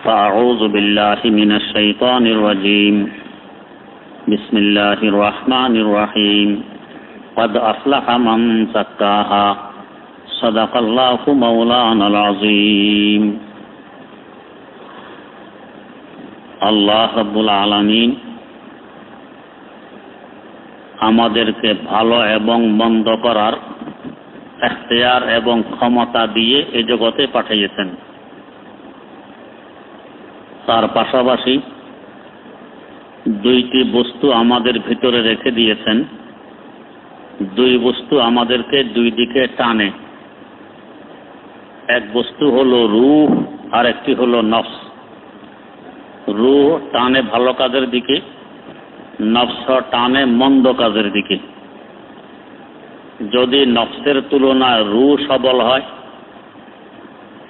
فأعوذ بالله من الشيطان الرجيم بسم الله الرحمن الرحيم قد أفلح من زكاها صدق الله مولانا العظيم আল্লাহ রাব্বুল আলামিন আমাদেরকে ভালো এবং মন্দ করার এখতিয়ার এবং ক্ষমতা দিয়ে এই জগতে পাঠিয়েছেন। তার পাশাপাশি দুইটি বস্তু আমাদের ভিতরে রেখে দিয়েছেন। দুই বস্তু আমাদেরকে দুই দিকে টানে। এক বস্তু হলো রূহ আর একটি হলো নফস। রূহ টানে ভালো কাজের দিকে, নফস টানে মন্দ কাজের দিকে। যদি নফসের তুলনায় রূহ সবল হয়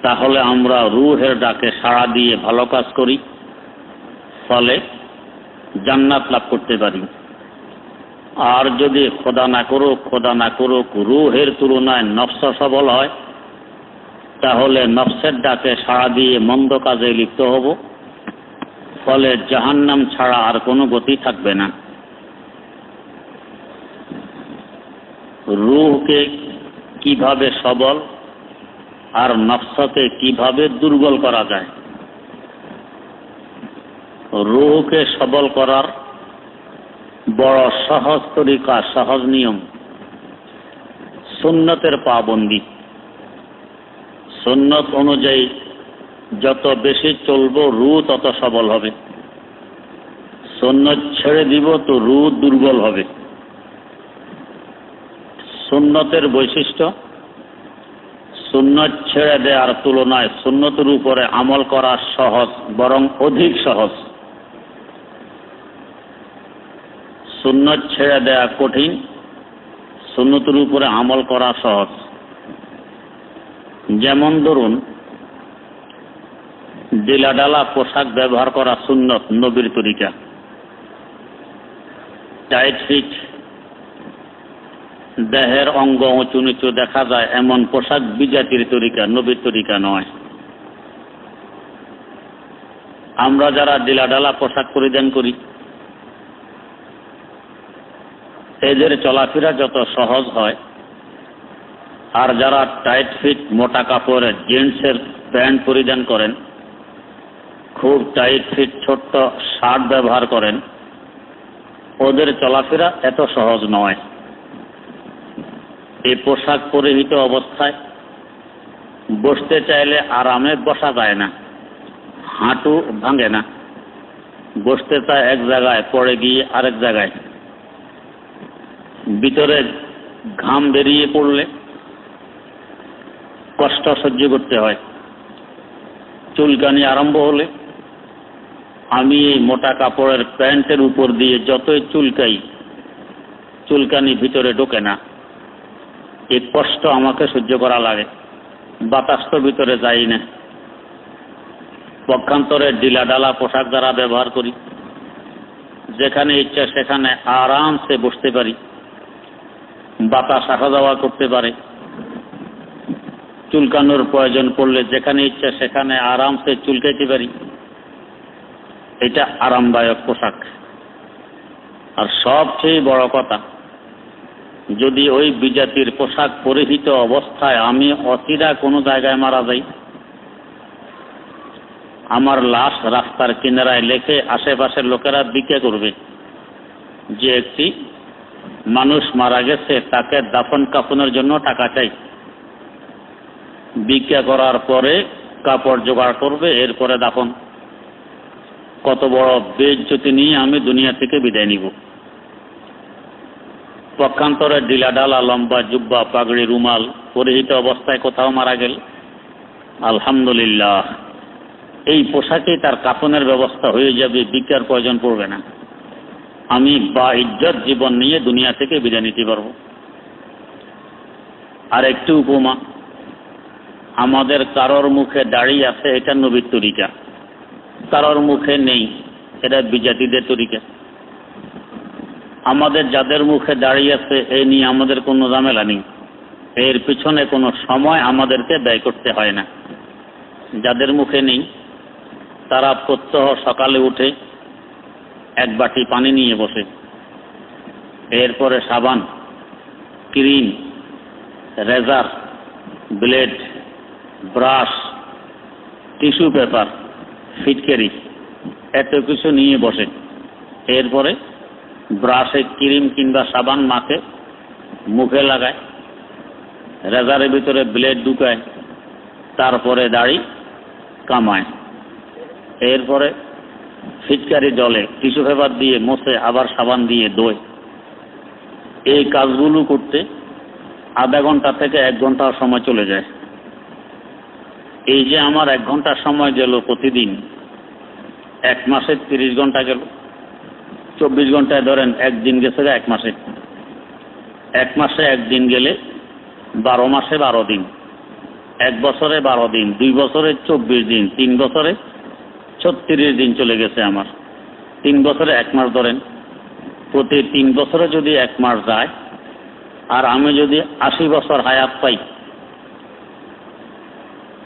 তাহলে আমরা রূহের ডাকে সাড়া দিয়ে ভালো কাজ করি, ফলে জান্নাত লাভ করতে পারি। আর যদি খোদা না করুক রূহের তুলনায় নফস সবল হয় তাহলে নফসের ডাকে সাড়া দিয়ে মন্দ কাজে লিপ্ত হব, ফলে জাহান্নাম ছাড়া আর কোনো গতি থাকবে না। রূহকে কিভাবে সবল আর নফসকে কিভাবে দুর্বল করা যায়? রূহকে সবল করার বড় সহজ তরিকা, সহজ নিয়ম সুন্নতের পাবন্দি। সুন্নত অনুযায়ী যত বেশি চলব রূহ তত সবল হবে। সুন্নত ছেড়ে দিব তো রূহ দুর্বল হবে। সুন্নতের বৈশিষ্ট্য, সুন্নত ছেড়ে দেওয়ার তুলনায় সুন্নতের উপরে আমল করা সহজ, বরং অধিক সহজ। সুন্নত ছেড়ে দেওয়া কঠিন, সুন্নতের উপরে আমল করা সহজ। যেমন ধরুন, ঢিলাঢালা পোশাক ব্যবহার করা সুন্নত, নবীর তরিকা। টাইট ফিট, দেহের অঙ্গ উঁচু নিচু দেখা যায় এমন পোশাক বিজাতির তরিকা, নবীর তরিকা নয়। আমরা যারা ঢিলাঢালা পোশাক পরিধান করি এদের চলাফেরা যত সহজ হয়, আর যারা টাইট ফিট মোটা কাপড়ের জিন্সের প্যান্ট পরিধান করেন, খুব টাইট ফিট ছোট্ট শার্ট ব্যবহার করেন, ওদের চলাফেরা এত সহজ নয়। এই পোশাক পরিহিত অবস্থায় বসতে চাইলে আরামে বসা যায় না, হাঁটু ভাঙে না। বসতে চায় এক জায়গায়, পড়ে গিয়ে আরেক জায়গায়। ভিতরে ঘাম বেরিয়ে পড়লে কষ্ট সহ্য করতে হয়। চুলকানি আরম্ভ হলে আমি এই মোটা কাপড়ের প্যান্টের উপর দিয়ে যতই চুলকাই, চুলকানি ভিতরে ঢোকে না। এই কষ্ট আমাকে সহ্য করা লাগে, বাতাস তো ভিতরে যাই না। পক্ষান্তরে ঢিলাঢালা পোশাক যারা ব্যবহার করি, যেখানে ইচ্ছা সেখানে আরামসে বসতে পারি, বাতাস আসা যাওয়া করতে পারে। চুলকানোর প্রয়োজন পড়লে যেখানে ইচ্ছা সেখানে আরামসে চুলকাইতে পারি। এটা আরামদায়ক পোশাক। আর সবচেয়ে বড় কথা, যদি ওই বিজাতির পোশাক পরিহিত অবস্থায় আমি অচিরা কোনো জায়গায় মারা যাই, আমার লাশ রাস্তার কিনারায় লেখে আশেপাশের লোকেরা ভিক্ষা করবে যে একটি মানুষ মারা গেছে, তাকে দাফন কাফনের জন্য টাকা চাই। ভিক্ষা করার পরে কাপড় জোগাড় করবে, এরপরে দাফন। কত বড় বেইজ্জতি নিয়ে আমি দুনিয়া থেকে বিদায় নিব। পক্ষান্তরে ঢিলাঢালা লম্বা জুব্বা, পাগড়ি, রুমাল পরিহিত অবস্থায় কোথাও মারা গেল, আলহামদুলিল্লাহ, এই পোশাকেই তার কাফনের ব্যবস্থা হয়ে যাবে, ভিক্ষার প্রয়োজন পড়বে না। আমি বা ইজ্জত জীবন নিয়ে দুনিয়া থেকে বিদায় নিতে পারব। আর একটি উপমা, আমাদের কারোর মুখে দাড়ি আছে, এটা নবীর তরিকা। কারোর মুখে নেই, এটা বিজাতিদের তরিকা। আমাদের যাদের মুখে দাড়ি আছে এই নিয়ে আমাদের কোনো ঝামেলা নেই, এর পিছনে কোনো সময় আমাদেরকে ব্যয় করতে হয় না। যাদের মুখে নেই তারা প্রত্যহ সকালে উঠে এক বাটি পানি নিয়ে বসে, এরপরে সাবান, ক্রিম, রেজার, ব্লেড, ব্রাশ, টিস্যু পেপার, ফিটকারি এত কিছু নিয়ে বসে। এরপরে ব্রাশে ক্রিম কিংবা সাবান মাখে, মুখে লাগায়, রেজারের ভিতরে ব্লেড ঢুকায়, তারপরে দাড়ি কামায়, এরপরে ফিটকারি জলে টিস্যু পেপার দিয়ে মুছে আবার সাবান দিয়ে ধোয়। এই কাজগুলো করতে আধা ঘন্টা থেকে 1 ঘন্টা সময় চলে যায়। এই যে আমার 1 ঘন্টা সময় গেল প্রতিদিন, 1 মাসে 30 ঘন্টা গেল, 24 ঘন্টায় ধরেন 1 দিন গেছে 1 মাসে। 1 মাসে 1 দিন গেলে 12 মাসে 12 দিন, 1 বছরে 12 দিন, 2 বছরে 24 দিন, 3 বছরে 36 দিন চলে গেছে আমার। 3 বছরে 1 মাস ধরেন, প্রতি 3 বছরে যদি 1 মাস যায় আর আমি যদি 80 বছর হায়াত পাই,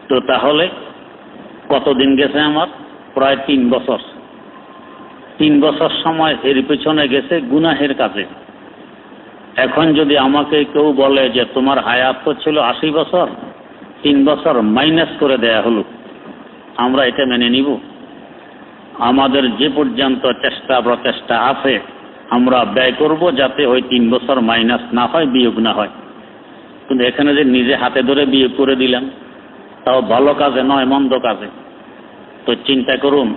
তো তাহলে কতদিন গেছে আমার? প্রায় 3 বছর। 3 বছর সময় এর পেছনে গেছে গুনাহের কাজে। এখন যদি আমাকে কেউ বলে যে তোমার হায়াত তো ছিল 80 বছর, 3 বছর মাইনাস করে দেয়া হলো, আমরা এটা মেনে নিব? আমাদের যে পর্যন্ত চেষ্টা প্রচেষ্টা আছে আমরা ব্যয় করব যাতে ওই 3 বছর মাইনাস না হয়, বিয়োগ না হয়। কিন্তু এখানে যে নিজে হাতে ধরে বিয়োগ করে দিলাম, তাও ভালো কাজে নয়, মন্দ কাজে। তো চিন্তা করুন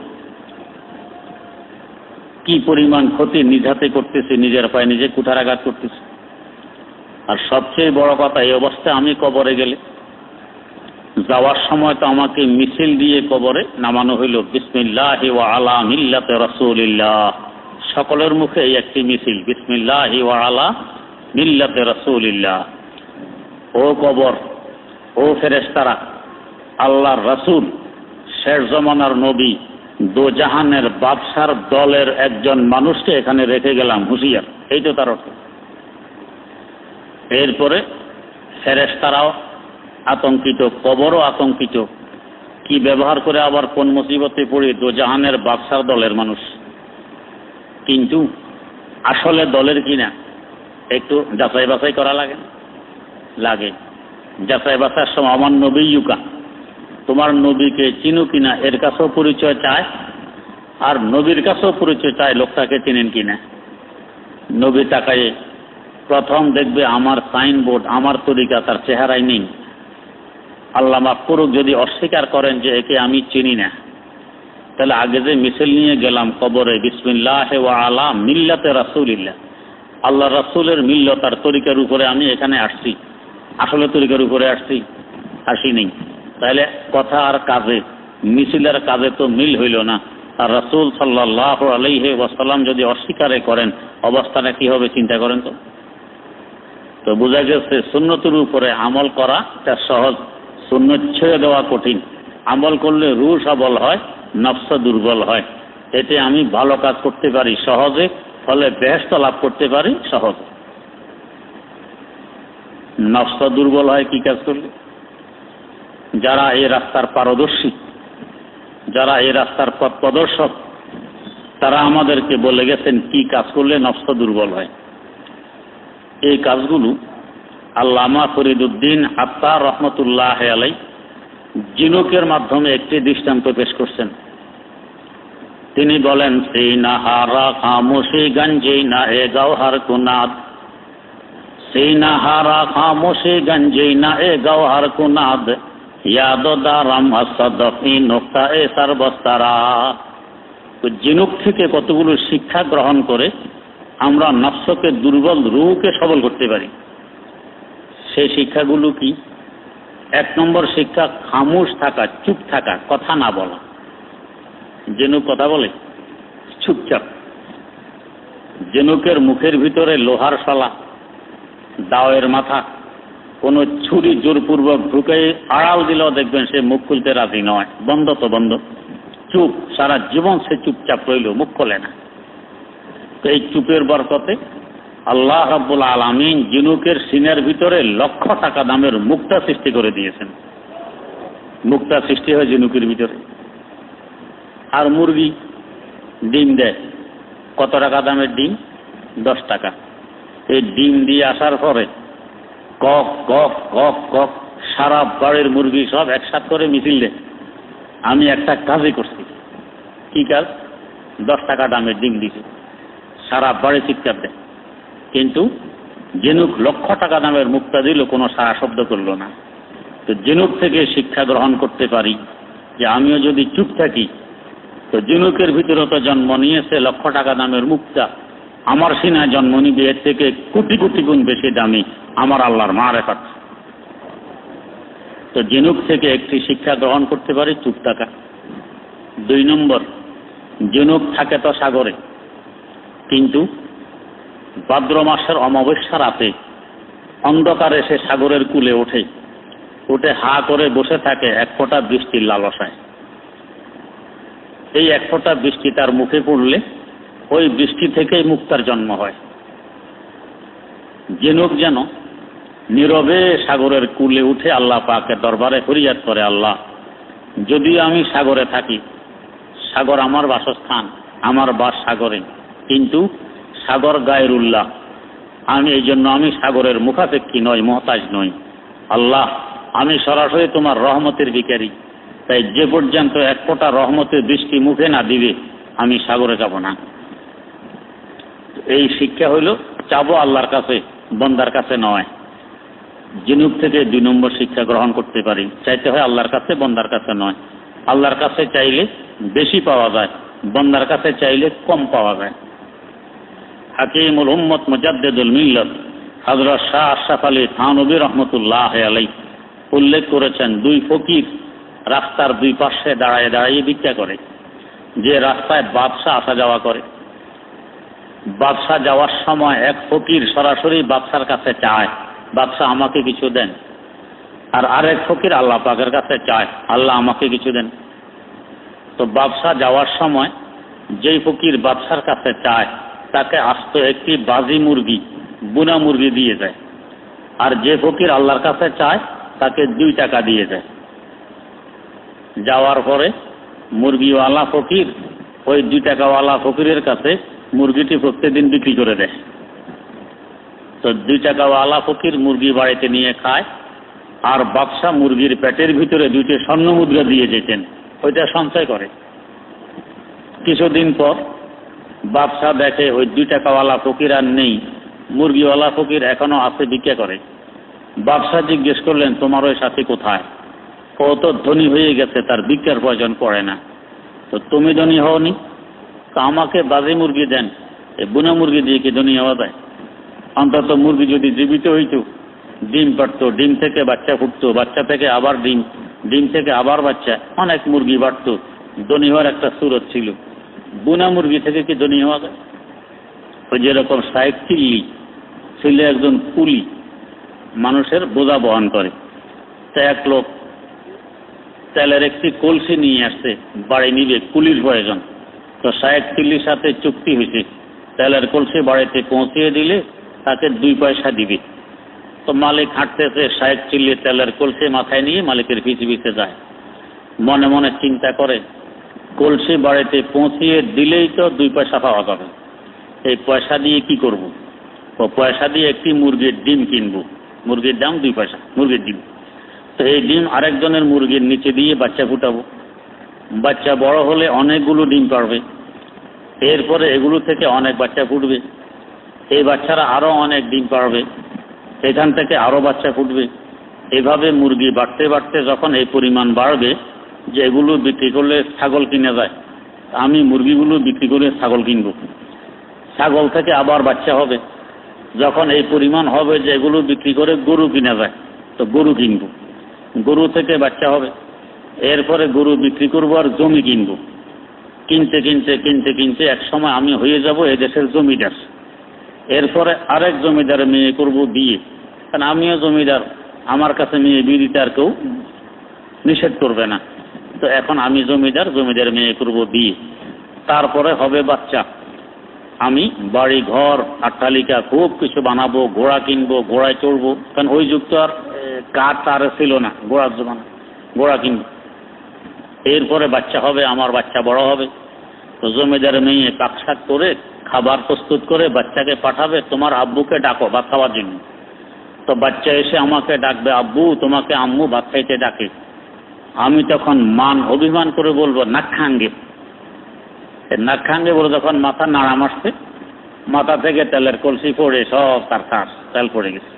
কি পরিমাণ ক্ষতি নিজ হাতে করতেছি, নিজের পায়ে নিজে কুঠারাঘাত করতেছি। আর সবচেয়ে বড় কথা, এই অবস্থায় আমি কবরে গেলে, যাওয়ার সময় তো আমাকে মিছিল দিয়ে কবরে নামানো হইল, বিসমিল্লাহি ওয়া আলা মিল্লাতে রাসূলিল্লাহ। সকলের মুখে এই একটি মিছিল, বিসমিল্লাহি ওয়া আলা মিল্লাতে রাসূলিল্লাহ। ও কবর, ও ফেরেশতারা, আল্লাহর রাসূল, শেষ জমানার নবী, দোজাহানের বাদশার দলের একজন মানুষকে এখানে রেখে গেলাম, হুঁশিয়ার। এই তো তার অর্থ। এরপরে ফেরেশতারাও আতঙ্কিত, কবরও আতঙ্কিত, কি ব্যবহার করে আবার কোন মুসিবতে পড়ে দোজাহানের বাদশার দলের মানুষ। কিন্তু আসলে দলের কিনা একটু যাচাই বাছাই করা লাগে। যাচাই বাছাইয়ের সময় আমার নবী ইউকা, তোমার নবীকে চিনো কিনা এর কাছেও পরিচয় চায়, আর নবীর কাছেও পরিচয় চায় লোকটাকে চিনেন কিনা। নবী তাকায়ে প্রথম দেখবে আমার সাইনবোর্ড, আমার তরিকা তার চেহারায় নেই। আল্লাহ মাফ করুক যদি অস্বীকার করেন যে একে আমি চিনি না, তাহলে আগে যে মিছিল নিয়ে গেলাম কবরে, বিসমিল্লাহি ওয়া আলা মিল্লাতে রাসূলিল্লাহ, আল্লাহ রাসূলের মিল্লত আর তরিকার উপরে আমি এখানে আসছি, আসলে তরিকার উপরে আসি নেই। তাহলে কথা আর কাজে, মিছিলের কাজে তো মিল হইল না। আর রাসূল সাল্লাল্লাহু আলাইহি ওয়াসাল্লাম যদি অস্বীকার করেন, অবস্থাটা কি হবে চিন্তা করেন তো। তো বোঝা গেছে সুন্নতের উপরে আমল করা তা সহজ, সুন্নত ছেড়ে দেওয়া কঠিন। আমল করলে রূহ সবল হয়, নফস দুর্বল হয়। এতে আমি ভালো কাজ করতে পারি সহজে, ফলে বেহেশত লাভ করতে পারি সহজে। নফস দুর্বল হয় কি কাজ করলে? যারা এই রাস্তার পারদর্শী, যারা এই রাস্তার পথ প্রদর্শক, তারা আমাদেরকে বলে গেছেন কি কাজ করলে নফস দুর্বল হয়। এই কাজগুলো আল্লামা ফরিদউদ্দিন আত্তার রহমতুল্লাহ আলাই জিনুকের মাধ্যমে একটি দৃষ্টান্ত পেশ করছেন। তিনি বলেন, সেই না হারা খামোশি গঞ্জে না এ গওহার কুনাদ, সেই না হারা খামোশি গঞ্জে না এ গওহার কুনাদ, ইয়াদ দারাম আসদফি নোক্তা এ সারবস্তারা। জিনুক থেকে কতগুলো শিক্ষা গ্রহণ করে আমরা নফসকে দুর্বল, রূহকে সবল করতে পারি। সেই শিক্ষাগুলো কি? 1 নম্বর শিক্ষা, খামোশ থাকা, চুপ থাকা, কথা না বলা। জেনুক কথা বলে চুপচাপ। জেনুকের মুখের ভিতরে লোহার শলা, দাওয়ের মাথা, কোনো ছুরি জোরপূর্বক ঢুকে আড়াল দিলেও দেখবেন সে মুখ খুলতে রাজি নয়। বন্ধ তো বন্ধ, চুপ। সারা জীবন সে চুপচাপ রইল, মুখ খোলে না। তো এই চুপের বরকতে আল্লাহ রাব্বুল আলামিন জিনুকের সিনের ভিতরে লক্ষ টাকা দামের মুক্তা সৃষ্টি করে দিয়েছেন। মুক্তা সৃষ্টি হয় জিনুকের ভিতরে। আর মুরগি ডিম দেয়। কত টাকা দামের ডিম? 10 টাকা। এই ডিম দিয়ে আসার পরে কক কক কক কক সারা বাড়ির মুরগি সব একসাথ করে মিছিল দেয়। আমি একটা কাজই করছি। কি কাজ? 10 টাকা দামের ডিম দিছে। সারা বাড়ি চিৎকার দেয়। কিন্তু ঝিনুক লক্ষ টাকা দামের মুক্তা দিল, কোনো সারা শব্দ করলো না। তো ঝিনুক থেকে শিক্ষা গ্রহণ করতে পারি যে আমিও যদি চুপ থাকি, তো ঝিনুকের ভিতরে তো জন্ম নিয়েছে লক্ষ টাকা দামের মুক্তা, আমার সিনায় জন্ম নিবে এর থেকে কোটি কোটি গুণ বেশি দামি আমার আল্লাহর মারেফাত। তো ঝিনুক থেকে একটি শিক্ষা গ্রহণ করতে পারি, চুপ থাকা। 2 নম্বর, ঝিনুক থাকে তো সাগরে, কিন্তু ভাদ্র মাসের অমাবস্যা রাতে অন্ধকারে সে সাগরের কূলে ওঠে, উঠে হা করে বসে থাকে এক ফোঁটা বৃষ্টির লালসায়। এই এক ফোঁটা বৃষ্টি তার মুখে পড়লে ওই বৃষ্টি থেকেই মুক্তার জন্ম হয়। ঝিনুক যেন নীরবে সাগরের কূলে উঠে আল্লাহ পাকের দরবারে ফরিয়াদ করে, আল্লাহ যদিও আমি সাগরে থাকি, সাগর আমার বাসস্থান, আমার বাস সাগরে, কিন্তু সাগর গায়রুল্লাহ, আমি এই জন্য আমি সাগরের মুখাপেক্ষী নই, মহতাজ নই। আল্লাহ আমি সরাসরি তোমার রহমতের ভিখারি, তাই যে পর্যন্ত এক ফোঁটা রহমতের বৃষ্টি মুখে না দিবে আমি সাগরে যাব না। এই শিক্ষা হইল চাবো আল্লাহর কাছে, বন্দার কাছে নয়। ঝিনুক থেকে 2 নম্বর শিক্ষা গ্রহণ করতে পারি, চাইতে হয় আল্লাহর কাছে, বন্দার কাছে নয়। আল্লাহর কাছে চাইলে বেশি পাওয়া যায়, বন্দার কাছে চাইলে কম পাওয়া যায়। হাকিমুল উম্মত মুজাদ্দিদুল মিল্লাত হযরত শাহ আশরাফ আলী থানভী রহমতুল্লাহ আলাইহি উল্লেখ করেছেন, 2 ফকির রাস্তার 2 পাশে দাঁড়ায় দাঁড়িয়ে ভিক্ষা করে। যে রাস্তায় বাদশাহ আসা যাওয়া করে, বাদশাহ যাওয়ার সময় এক ফকির সরাসরি বাদশার কাছে চায়, বাদশাহ আমাকে কিছু দেন। আর আরেক ফকির আল্লাহ পাকের কাছে চায়, আল্লাহ আমাকে কিছু দেন। তো বাদশাহ যাওয়ার সময় যেই ফকির বাদশার কাছে চায় তাকে আস্ত একটি বাজি মুরগি, বুনা মুরগি দিয়ে যায়। আর যে ফকির আল্লাহর কাছে চায় তাকে 2 টাকা দিয়ে যায়। যাওয়ার পরে মুরগিওয়ালা ফকির ওই 2 টাকাওয়ালা ফকিরের কাছে মুরগিটি প্রত্যেকদিন বিক্রি করে দেয়। তো 2 টাকাওয়ালা ফকির মুরগি বাড়িতে নিয়ে খায়, আর বাদশাহ মুরগির পেটের ভিতরে 2টি স্বর্ণ মুদ্রা দিয়ে যেতেন, ওইটা সঞ্চয় করে। কিছুদিন পর বাদশাহ দেখে ওই 2 টাকাওয়ালা ফকির আর নেই, মুরগিওয়ালা ফকির এখনো আছে, ভিক্ষা করে। বাদশাহ জিজ্ঞেস করলেন, তোমার ওই সাথী কোথায়? ও তো ধনী হয়ে গেছে, তার ভিক্ষার প্রয়োজন পড়ে না। তো তুমি ধনী হওনি, তো আমাকে বাজি মুরগি দেন, এই বুনা মুরগি দিয়ে কি ধনী হওয়া যায়? অন্তত মুরগি যদি জীবিত হইত, ডিম পাড়ত, ডিম থেকে বাচ্চা ফুটতো, বাচ্চা থেকে আবার ডিম, ডিম থেকে আবার বাচ্চা, অনেক মুরগি বাড়ত, ধনী হওয়ার একটা সুরত ছিল। বুনা মুরগি থেকে কি ধনী হওয়া যায়? ওই যেরকম সাহেব চিল্লি ছিল একজন কুলি, মানুষের বোঝা বহন করে। তা এক লোক তেলের একটি কলসি নিয়ে আসছে, বাড়ি নিবে, কুলির প্রয়োজন। তো সাহেব চিল্লির সাথে চুক্তি হয়েছে, তেলের কলসি বাড়িতে পৌঁছিয়ে দিলে তাকে 2 পয়সা দিবে। তো মালিক হাঁটতেছে, সাহেব চিল্লি তেলের কলসি মাথায় নিয়ে মালিকের পিছে পিছে যায়। মনে মনে চিন্তা করে, কলসি বাড়িতে পৌঁছিয়ে দিলেই তো 2 পয়সা পাওয়া যাবে, এই পয়সা দিয়ে কি করব? ও পয়সা দিয়ে একটি মুরগির ডিম কিনবো, মুরগির দাম 2 পয়সা, মুরগির ডিম। তো এই ডিম আরেকজনের মুরগির নিচে দিয়ে বাচ্চা ফুটাবো, বাচ্চা বড় হলে অনেকগুলো ডিম পারবে, এরপরে এগুলো থেকে অনেক বাচ্চা ফুটবে, এই বাচ্চারা আরো অনেক ডিম পারবে, এখান থেকে আরো বাচ্চা ফুটবে। এভাবে মুরগি বাড়তে বাড়তে যখন এই পরিমাণ বাড়বে যে এগুলো বিক্রি করলে ছাগল কিনা যায়, আমি মুরগিগুলো বিক্রি করে ছাগল কিনব, ছাগল থেকে আবার বাচ্চা হবে, যখন এই পরিমাণ হবে যে এগুলো বিক্রি করে গরু কিনা যায়, তো গরু কিনব, গরু থেকে বাচ্চা হবে, এরপরে গরু বিক্রি করবো আর জমি কিনব, কিনতে কিনতে কিনতে কিনতে এক সময় আমি হয়ে যাব এই দেশের জমিদার। এরপরে আরেক জমিদারে মেয়ে করব বিয়ে, কারণ আমিও জমিদার, আমার কাছে মেয়ে বিয়ে দিতে আর কেউ নিষেধ করবে না। তো এখন আমি জমিদার, জমিদার মেয়ে করব বিয়ে, তারপরে হবে বাচ্চা, আমি বাড়ি ঘর আট্টালিকা খুব কিছু বানাবো, ঘোড়া কিনবো, ঘোড়ায় চড়বো, কারণ ওই যুগ তো আর কাঠ তার ছিল না, ঘোড়ার জমানা, ঘোড়া কিনবো। এরপরে বাচ্চা হবে, আমার বাচ্চা বড় হবে। তো জমিদার মেয়ে পাকশাক করে খাবার প্রস্তুত করে বাচ্চাকে পাঠাবে, তোমার আব্বুকে ডাকো ভাত খাওয়ার জন্য। তো বাচ্চা এসে আমাকে ডাকবে, আব্বু তোমাকে আম্মু ভাত খাইতে ডাকে। আমি তখন মান অভিমান করে বলবো নাক খাঙ্গে বলে যখন মাথা নাড়া মারছে, মাথা থেকে তেলের কলসি পড়ে সব তার কাজ তেল পড়ে গেছে।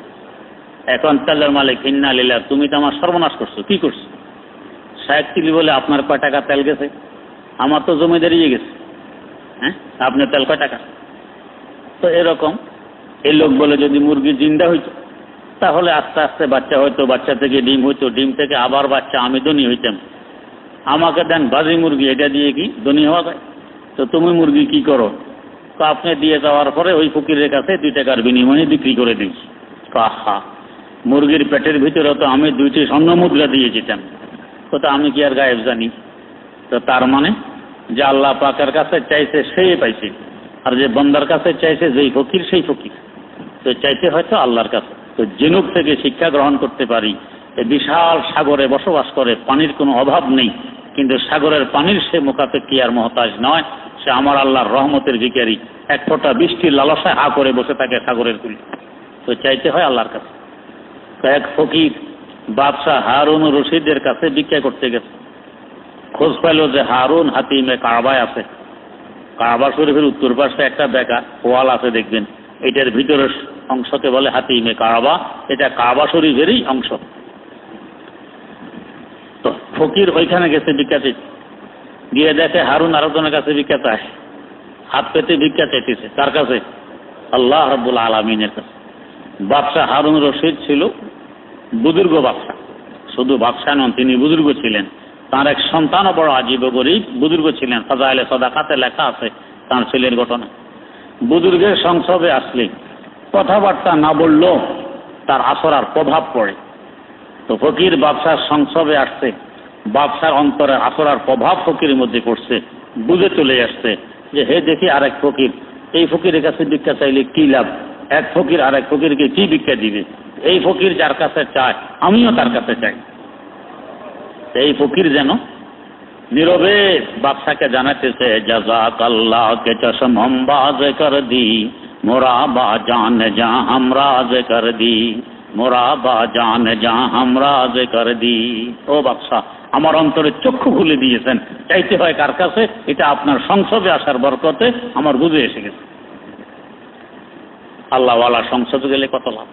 এখন তেলের মালিক হিন্না লীলা, তুমি তো আমার সর্বনাশ করছো, কি করছো? সাহেব তিলি বলে, আপনার কয় টাকা তেল গেছে? আমার তো জমিদারিয়ে গেছে। হ্যাঁ, আপনার তেল কয় টাকা? তো এরকম এই লোক বলে যদি মুরগি জিন্দা হইত তাহলে আস্তে আস্তে বাচ্চা হইতো, বাচ্চা থেকে ডিম হইতো, ডিম থেকে আবার বাচ্চা, আমি ধনী হইতাম। আমাকে দেন বাজি মুরগি, এটা দিয়ে কি ধনী হওয়া যায়? তো তুমি মুরগি কি করো? তো আপনি দিয়ে যাওয়ার পরে ওই ফকিরের কাছে 2 টাকার বিনিময়ে বিক্রি করে দিয়েছি। কাহা, মুরগির পেটের ভিতরে তো আমি 2টি স্বর্ণ মুদ্রা দিয়ে যেতাম। তো আমি কি আর গায়েব জানি? তো তার মানে যে আল্লাহ পাকের কাছে চাইছে সেই পাইছে, আর যে বান্দার কাছে চাইছে যেই ফকির সেই ফকির। তো চাইতে হয়তো আল্লাহর কাছে। তো জিনুক থেকে শিক্ষা গ্রহণ করতে পারি, এই বিশাল সাগরে বসবাস করে, পানির কোনো অভাব নেই, কিন্তু সাগরের পানির সে মোকাপেক্ষী আর মহতাজ নয়। সে আমার আল্লাহর রহমতের ভিখারি। এক ফোঁটা বৃষ্টির লালসায় হা করে বসে থাকে সাগরের কুলে। তো চাইতে হয় আল্লাহর কাছে। তো এক ফকির বাদশাহ হারুন রশিদের কাছে ভিক্ষা করতে গেছে। খোঁজ পাইল যে হারুন হাতিমে কাবায় আছে। কাবা শরীফের উত্তর পাশে একটা বেকা ওয়াল আছে, দেখবেন। এটার ভিতরের অংশকে বলে হাতিমে কাবা। এটা কাবা শরীফেরই অংশ। তো ফকির ওইখানে গেছে ভিক্ষা চাইতে, গিয়ে দেখে হারুন আরেকজনের কাছে ভিক্ষা চায়, হাত পেতে ভিক্ষা চাইতেছে। তার কাছে? আল্লাহ রাব্বুল আলামিনের কাছে। বাদশাহ হারুন রশিদ ছিল বুজুর্গ বাদশাহ, শুধু বাদশাহ নন, তিনি বুজুর্গ ছিলেন। তার এক সন্তানও বড় আজীব গরীব বুজুর্গ ছিলেন। ফাজাইলে সাদাকাতে লেখা আছে তার ছেলের ঘটনা। বুজুর্গের সংসবে আসলে কথাবার্তা না বললেও তার আসর আর প্রভাব পড়ে। তো ফকির বাদশার সংসবে আসছে, বাদশার অন্তরে আসর আর প্রভাব ফকিরের মধ্যে পড়ছে। বুঝে চলে আসছে যে হে দেখি আরেক ফকির, এই ফকিরের কাছে ভিক্ষা চাইলে কি লাভ? এক ফকির আরেক ফকিরকে কি ভিক্ষা দিবে? এই ফকির যার কাছে চায় আমিও তার কাছে চাই। এই ফকির যেন নীরবে বাদশাকে জানাতেছে, জাযাকাল্লাহ কে চশম হম বাজ কর দি, মোরা বা জান যা হামরাজ কর দি, মোরা বা জান যা হামরাজ কর দি। ও বাদশাহ, আমার অন্তরে চক্ষু খুলে দিয়েছেন। চাইতে হয় কার কাছে? এটা আপনার সংসদে আসার বরকতে আমার বুঝে এসে গেছে। আল্লাহওয়ালা সংসদে গেলে কত লাভ।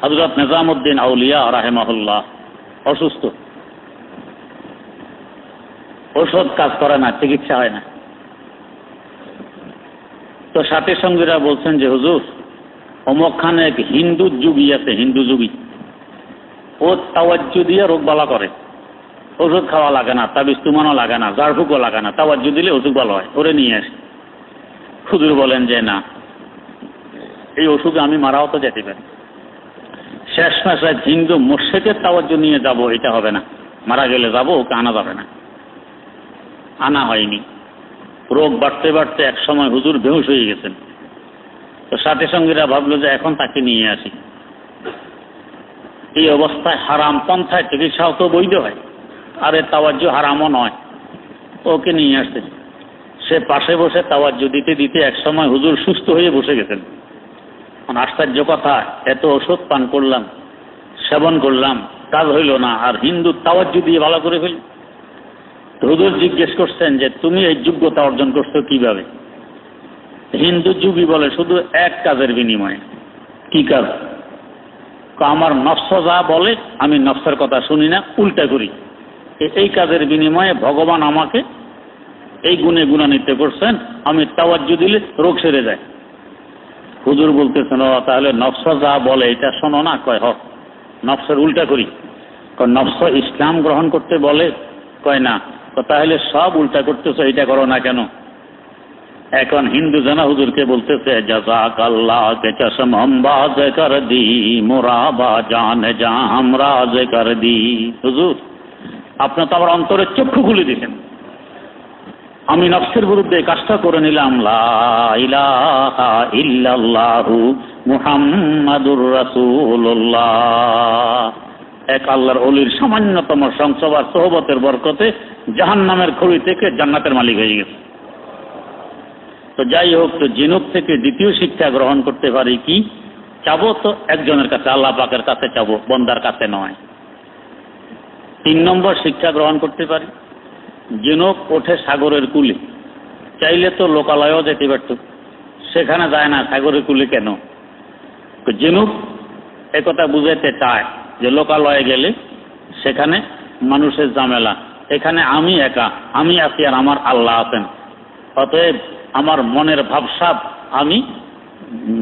হযরত নিজামউদ্দিন আউলিয়া রাহিমাহুল্লাহ অসুস্থ, ওষুধ কাজ করে না, চিকিৎসা হয় না। তো সাথী সঙ্গীরা বলছেন যে হুজুর, অমুকখানে এক হিন্দু যুগী আছে, হিন্দু যুগী, ও তাওয়াজ্জু দিয়ে রোগ বালা করে। ওষুধ খাওয়া লাগে না, তাবিজ তুমানো লাগে না, ঝাড়ফুঁকও লাগে না, তাওয়াজ্জু দিলে ওষুধ ভালো হয়, ওরে নিয়ে আসে। হুজুর বলেন যে না, এই ওষুধে আমি মারাও তো যেতে পারি। শেষ মাসে হিন্দু মুর্শিদের তাওয়াজ্জু নিয়ে যাব, এটা হবে না। মারা গেলে যাব, ওকে আনা যাবে না। আনা হয়নি। রোগ বাড়তে বাড়তে এক সময় হুজুর বেহুশ হয়ে গেছেন। তো সাথী সঙ্গীরা ভাবলো যে এখন তাকে নিয়ে আসি। এই অবস্থায় হারাম পন্থায় চিকিৎসাও তো বৈধ হয়, আর এর তাওয়াজ্জু হারামও নয়। ওকে নিয়ে আসছে। সে পাশে বসে তাওয়াজ্জু দিতে দিতে এক সময় হুজুর সুস্থ হয়ে বসে গেছেন। আশ্চর্য কথা, এত ওষুধ পান করলাম, সেবন করলাম, কাজ হইল না, আর হিন্দু তাওয়াজ্জু দিয়ে ভালো করে ফেল। হুজুর জিজ্ঞেস করছেন যে তুমি এই যোগ্যতা অর্জন করছো কিভাবে? হিন্দু যুগী বলে শুধু এক কাজের বিনিময়ে। কি কাজ? আমার নফস যা বলে আমি নফসের কথা শুনি না, উল্টা করি। এই কাজের বিনিময়ে ভগবান আমাকে এই গুণে গুণান্বিত করছেন, আমি তাওয়াজ্জু দিলে রোগ সেরে যায়। হুজুর বলতেছেন, তাহলে নফস যা বলে এটা শোনো না? কয় হ, নফসের উল্টা করি। নফস ইসলাম গ্রহণ করতে বলে? কয় না। তো তাহলে সব উল্টা করতেছো, এটা করো না কেন? এখন হিন্দু জানা হুজুরকে বলতেছে, জাযাকাল্লাহ কে চশম হম বাজ কর দি, মোরা বা জান যা হামরাজ কর দি। হুজুর, আপনি তো আমার অন্তরের চক্ষু খুলে দিলেন। আমি নফসের বিরুদ্ধে কাজটা করে নিলাম, লা ইলাহা ইল্লাল্লাহু মুহাম্মাদুর রাসূলুল্লাহ। এক আল্লাহর ওলির সামান্যতম সংসবার সোহবতের বরকতে জাহান্নামের খড়ি থেকে জান্নাতের মালিক হয়ে গেছে। তো যাই হোক, তো জিনুক থেকে দ্বিতীয় শিক্ষা গ্রহণ করতে পারি কি? চাবো তো একজনের কাছে, আল্লাহ পাকের কাছে চাবো, বন্দার কাছে নয়। 3 নম্বর শিক্ষা গ্রহণ করতে পারি, জিনুক ওঠে সাগরের কূলে, চাইলে তো লোকালয়েও যেতে পারত, সেখানে যায় না, সাগরের কূলে কেন? জিনুক একথা বুঝাইতে চায় যে লোকালয়ে গেলে সেখানে মানুষের ঝামেলা, এখানে আমি একা, আমি আছি আর আমার আল্লাহ আছেন, অতএব আমার মনের ভাবসাব আমি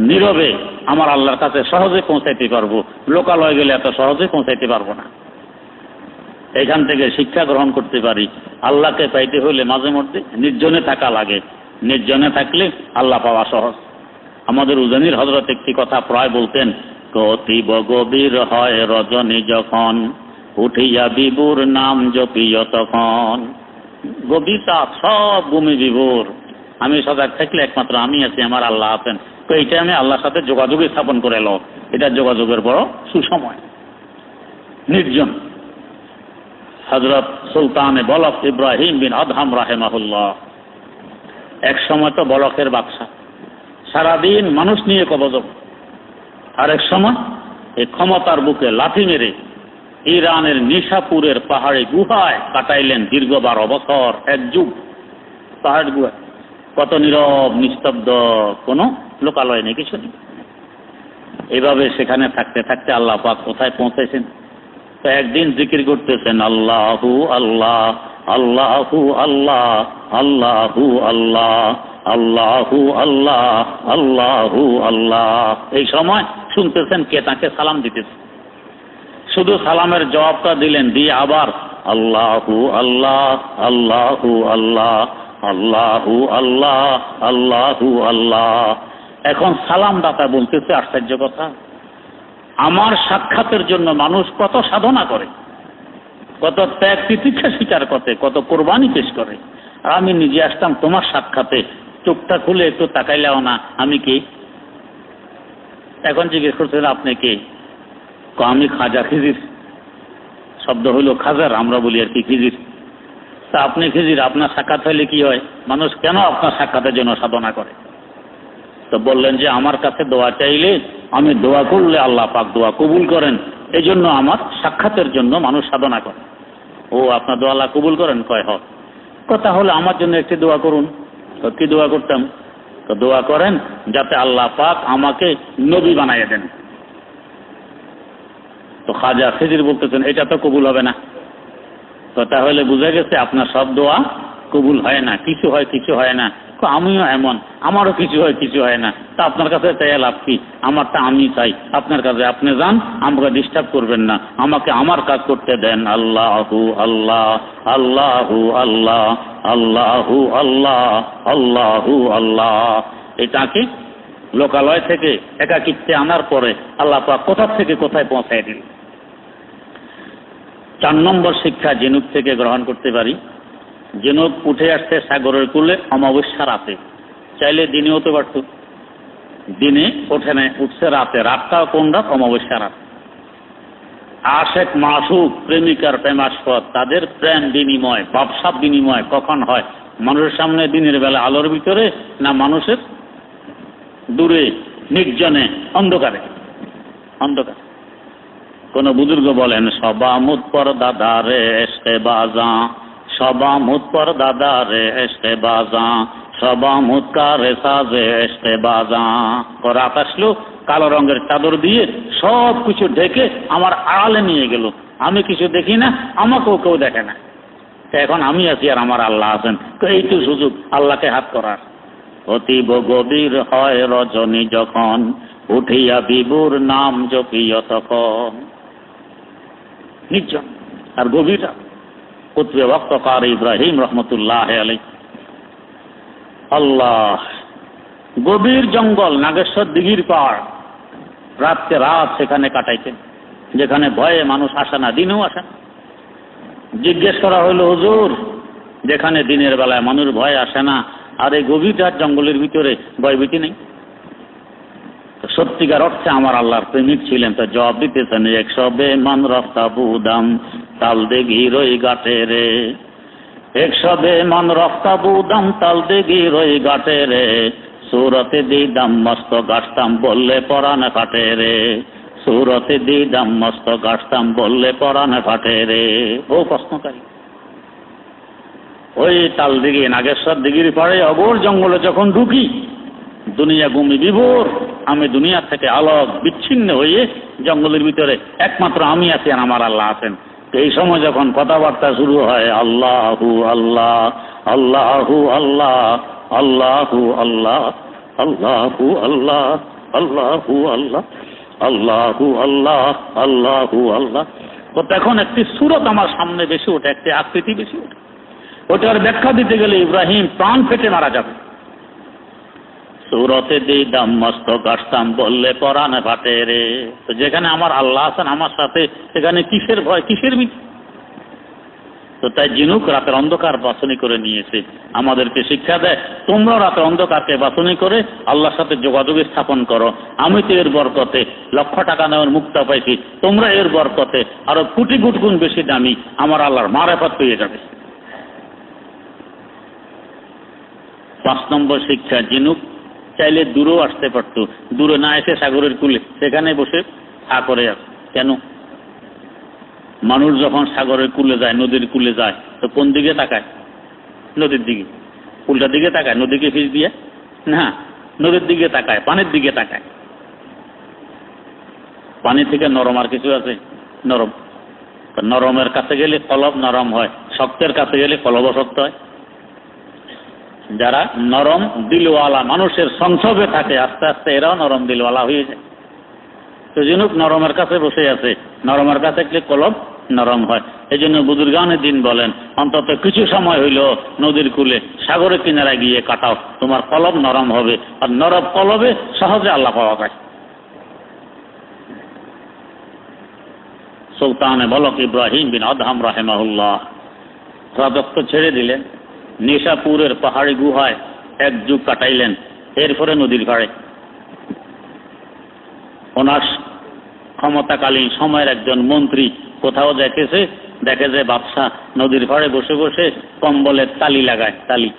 নীরবে আমার আল্লাহর কাছে সহজে পৌঁছাইতে পারবো, লোকালয়ে গেলে এত সহজে পৌঁছাইতে পারবো না। এখান থেকে শিক্ষা গ্রহণ করতে পারি, আল্লাহকে পাইতে হলে মাঝে মধ্যে নির্জনে থাকা লাগে, নির্জনে থাকলে আল্লাহ পাওয়া সহজ। আমাদের উজানির হযরত একটি কথা প্রায় বলতেন, অতীব গভীর হয় রজনী যখন, উঠিয়া বিভুর নাম জপিও তখন। গভীরতা সব ভূমি বিভোর, আমি সজাগ থাকলে একমাত্র আমি আছি, আমার আল্লাহ আছেন। তো এইটা আমি আল্লাহর সাথে যোগাযোগ স্থাপন করে এলো, এটা যোগাযোগের বড় সুসময়। নির্জন। হযরত সুলতানে বলক ইব্রাহিম বিন আদহাম রাহিমাহুল্লাহ এক সময় তো বলকের বাদশা, সারাদিন মানুষ নিয়ে কবজব, আরেক সময় এই ক্ষমতার বুকে লাথি মেরে ইরানের নিশাপুরের পাহাড়ে গুহায় কাটাইলেন দীর্ঘ 12 বছর, 1 যুগ পাহাড় গুহায়। কত নীরব নিস্তব্ধ, কোনো লোকালয় নেই, কিছু নেই। এইভাবে সেখানে থাকতে থাকতে আল্লাহ পাক কোথায় পৌঁছেছেন? তো একদিন জিকির করতেছেন, আল্লাহু আল্লাহ, আল্লাহু আল্লাহ, আল্লাহু আল্লাহ, আল্লাহু আল্লাহ, আল্লাহু আল্লাহ। এই সময় শুনতেছেন কে তাকে সালাম দিতেছে। শুধু সালামের জবাবটা দিলেন, দিয়ে আবার আল্লাহু আল্লাহ, আল্লাহু আল্লাহ, আল্লাহু আল্লাহ, আল্লাহু আল্লাহ। এখন সালাম দাতা বলতেছে আশ্চর্য কথা, আমার সাক্ষাতের জন্য মানুষ কত সাধনা করে, কত ত্যাগ তিতিক্ষা স্বীকার করে, কত কোরবানি পেশ করে, আর আমি নিজে আসতাম তোমার সাক্ষাতে, চোখটা খুলে একটু তাকাইলেও না, আমি কে? এখন জিজ্ঞেস করছেন আপনি কে? আমি খাজা খিজির, শব্দ হইল খাজার, আমরা বলি আর কি খিজির। তা আপনি খিজির, আপনার সাক্ষাৎ হইলে কি হয়? মানুষ কেন আপনার সাক্ষাতের জন্য সাধনা করে? তো বললেন যে আমার কাছে দোয়া চাইলে, আমি দোয়া করলে আল্লাহ পাক দোয়া কবুল করেন, এই জন্য আমার সাক্ষাতের জন্য মানুষ সাধনা করে। ও, আপনার দোয়া আল্লাহ কবুল করেন? কয় হ। কথা হলো আমার জন্য একটি দোয়া করুন। তো কি দোয়া করতাম? তো দোয়া করেন যাতে আল্লাহ পাক আমাকে নবী বানাইয়া দেন। তো খাজা খিজির বলতেছেন এটা তো কবুল হবে না। তো তাহলে বুঝা গেছে আপনার সব দোয়া কবুল হয় না, কিছু হয় কিছু হয় না। আমিও এমন, আমারও কিছু হয় কিছু হয় না। তা আপনার কাছে চাই লাভ কি? আমারটা আমি চাই, আপনার কাছে আপনি যান, আমাকে ডিস্টার্ব করবেন না, আমাকে আমার কাজ করতে দেন। আল্লাহু আল্লাহ, আল্লাহু আল্লাহ, আল্লাহু আল্লাহ, আল্লাহু আল্লাহ। এটাকে লোকালয় থেকে একাকিত্বে আনার পরে আল্লাহ পাক কোথা থেকে কোথায় পৌঁছায় দিল। 4 নম্বর শিক্ষা জিনুক থেকে গ্রহণ করতে পারি, জিনুক উঠে আসছে সাগরের কূলে অমাবস্যা রাতে, চাইলে দিনে হতে পারত, দিনে ওঠে না, উঠছে রাতে। রাতটাও কোন রাত? অমাবস্যা রাত। আশেক মাসুক, প্রেমিকার প্রেমাস্পদ, তাদের প্রেম বিনিময়, ভাবসাব বিনিময় কখন হয়? মানুষের সামনে দিনের বেলা আলোর ভিতরে, না মানুষের দূরে নির্জনে অন্ধকারে? অন্ধকার। কোন বুজুর্গ বলেন, সবা মুদ পর দাদা রে এসকে বাজা, সবা মুদ পর দাদা রে এসকে বাজা, সবা মুদ কারে সাজে এসকে বাজা। রাত আসলো, কালো রঙের চাদর দিয়ে সব কিছু ঢেকে আমার আড়ালে নিয়ে গেল, আমি কিছু দেখি না, আমাকেও কেউ দেখে না। এখন আমি আছি আর আমার আল্লাহ আছেন। তো এইটু সুযোগ আল্লাহকে হাত করার। অতীব গভীর হয় রজনী যখন, উঠিয়া বিভুর নাম জপিও তখন। নির্জন আর গভীর। কুতবে ওয়াক্তকার ইব্রাহিম রহমতুল্লাহ আলাইহি, আল্লাহ, গভীর জঙ্গল, নাগেশ্বর দিঘির পাড়, রাতকে রাত সেখানে কাটাইতেন, যেখানে ভয়ে মানুষ আসে না, দিনেও আসে না। জিজ্ঞেস করা হইল, হুজুর, যেখানে দিনের বেলায় মানুষ ভয় আসে না, আর এই গভীর রাত জঙ্গলের ভিতরে ভয়ভীতি নেই? তো সত্যিকার অর্থে আমার আল্লাহর প্রেমিক ছিলেন। তো জবাব দিতেছেন 100 বেমান রফতা বুদাম তাল দে গিরই গাটে রে, 100 বেমান রফতা বুদাম তাল দে গিরই গাটে রে, সুরতে দিদাম মস্ত গাছতাম বললে পরাণ ফাটে রে, সুরতে দিদাম মস্ত গাছতাম বললে পরাণ ফাটে রে। ও প্রশ্নকারী, ওই তাল দিঘি নাগেশ্বর দিঘির পাড়ে অগোর জঙ্গলে যখন ঢুকি, দুনিয়া ভূমি বিভোর, আমি দুনিয়া থেকে আলোক বিচ্ছিন্ন হয়ে জঙ্গলের ভিতরে একমাত্র আমি আছি আর আমার আল্লাহ আছেন। এই সময় যখন কথাবার্তা শুরু হয় আল্লাহু আল্লাহ আল্লাহু আল্লাহ আল্লাহু আল্লাহ আল্লাহু আল্লাহ আল্লাহু আল্লাহ আল্লাহু আল্লাহ আল্লাহু আল্লাহ, তো তখন একটি সূরত আমার সামনে বেশি ওঠে, একটি আকৃতি বেশি ওঠে। ওটার ব্যাখ্যা দিতে গেলে ইব্রাহিম প্রাণ ফেটে মারা যাবে। সুরতে দিদাম মস্ত গাছতাম বললে পরাণ ফাটে রে। তো যেখানে আমার আল্লাহ আছেন আমার সাথে, সেখানে কিসের ভয়, কিসের ভীতি? তো তাই জিনুক রাতের অন্ধকার বাছনি করে নিয়েছে, আমাদেরকে শিক্ষা দেয় তোমরা রাতের অন্ধকারকে বাছনি করে আল্লাহর সাথে যোগাযোগ স্থাপন করো। আমি তো এর বরকতে লক্ষ টাকা নেওয়ার মুক্তা পাইছি, তোমরা এর বরকতে আরো কোটি কোটি গুণ বেশি দামি আমার আল্লাহর মারেফত পেয়ে যাবে। 5 নম্বর শিক্ষা, জিনুক চাইলে দূরেও আসতে পারত, দূরে না এসে সাগরের কূলে সেখানে বসে হা করে আছে। কেন? মানুষ যখন সাগরের কূলে যায়, নদীর কূলে যায়, তো কোন দিকে তাকায়? নদীর দিকে। উল্টার দিকে তাকায় নদীকে ফিস দিয়ে? না, নদীর দিকে তাকায়, পানির দিকে তাকায়। পানি থেকে নরম আর কিছু আছে? নরম। নরমের কাছে গেলে কলব নরম হয়, শক্তের কাছে গেলে কলবও শক্ত হয়। যারা নরম দিলওয়ালা মানুষের সংসর্গে থাকে, আস্তে আস্তে এরাও নরম দিলওয়ালা হয়ে যায়। তো জিনুক নরমের কাছে বসে আছে, নরমের কাছে গেলে কলব নরম হয়। এই জন্য বুজুর্গানে দিন বলেন অন্তত কিছু সময় হইল নদীর কূলে সাগরের কিনারায় গিয়ে কাটাও, তোমার কলব নরম হবে, আর নরম কলবে সহজে আল্লাহ পাওয়া যায়। সুলতানে বলক ইব্রাহিম বিন আদহাম রাহিমাহুল্লাহ রাজত্ব ছেড়ে দিলেন, নিশাপুরের পাহাড়ি গুহায় 1 যুগ কাটাইলেন, এরপরে নদীর পাড়ে। ওনার ক্ষমতাকালীন সময়ের একজন মন্ত্রী কোথাও দেখে যে বাদশাহ নদীর পাড়ে বসে বসে কম্বলের তালি লাগায়, তালি,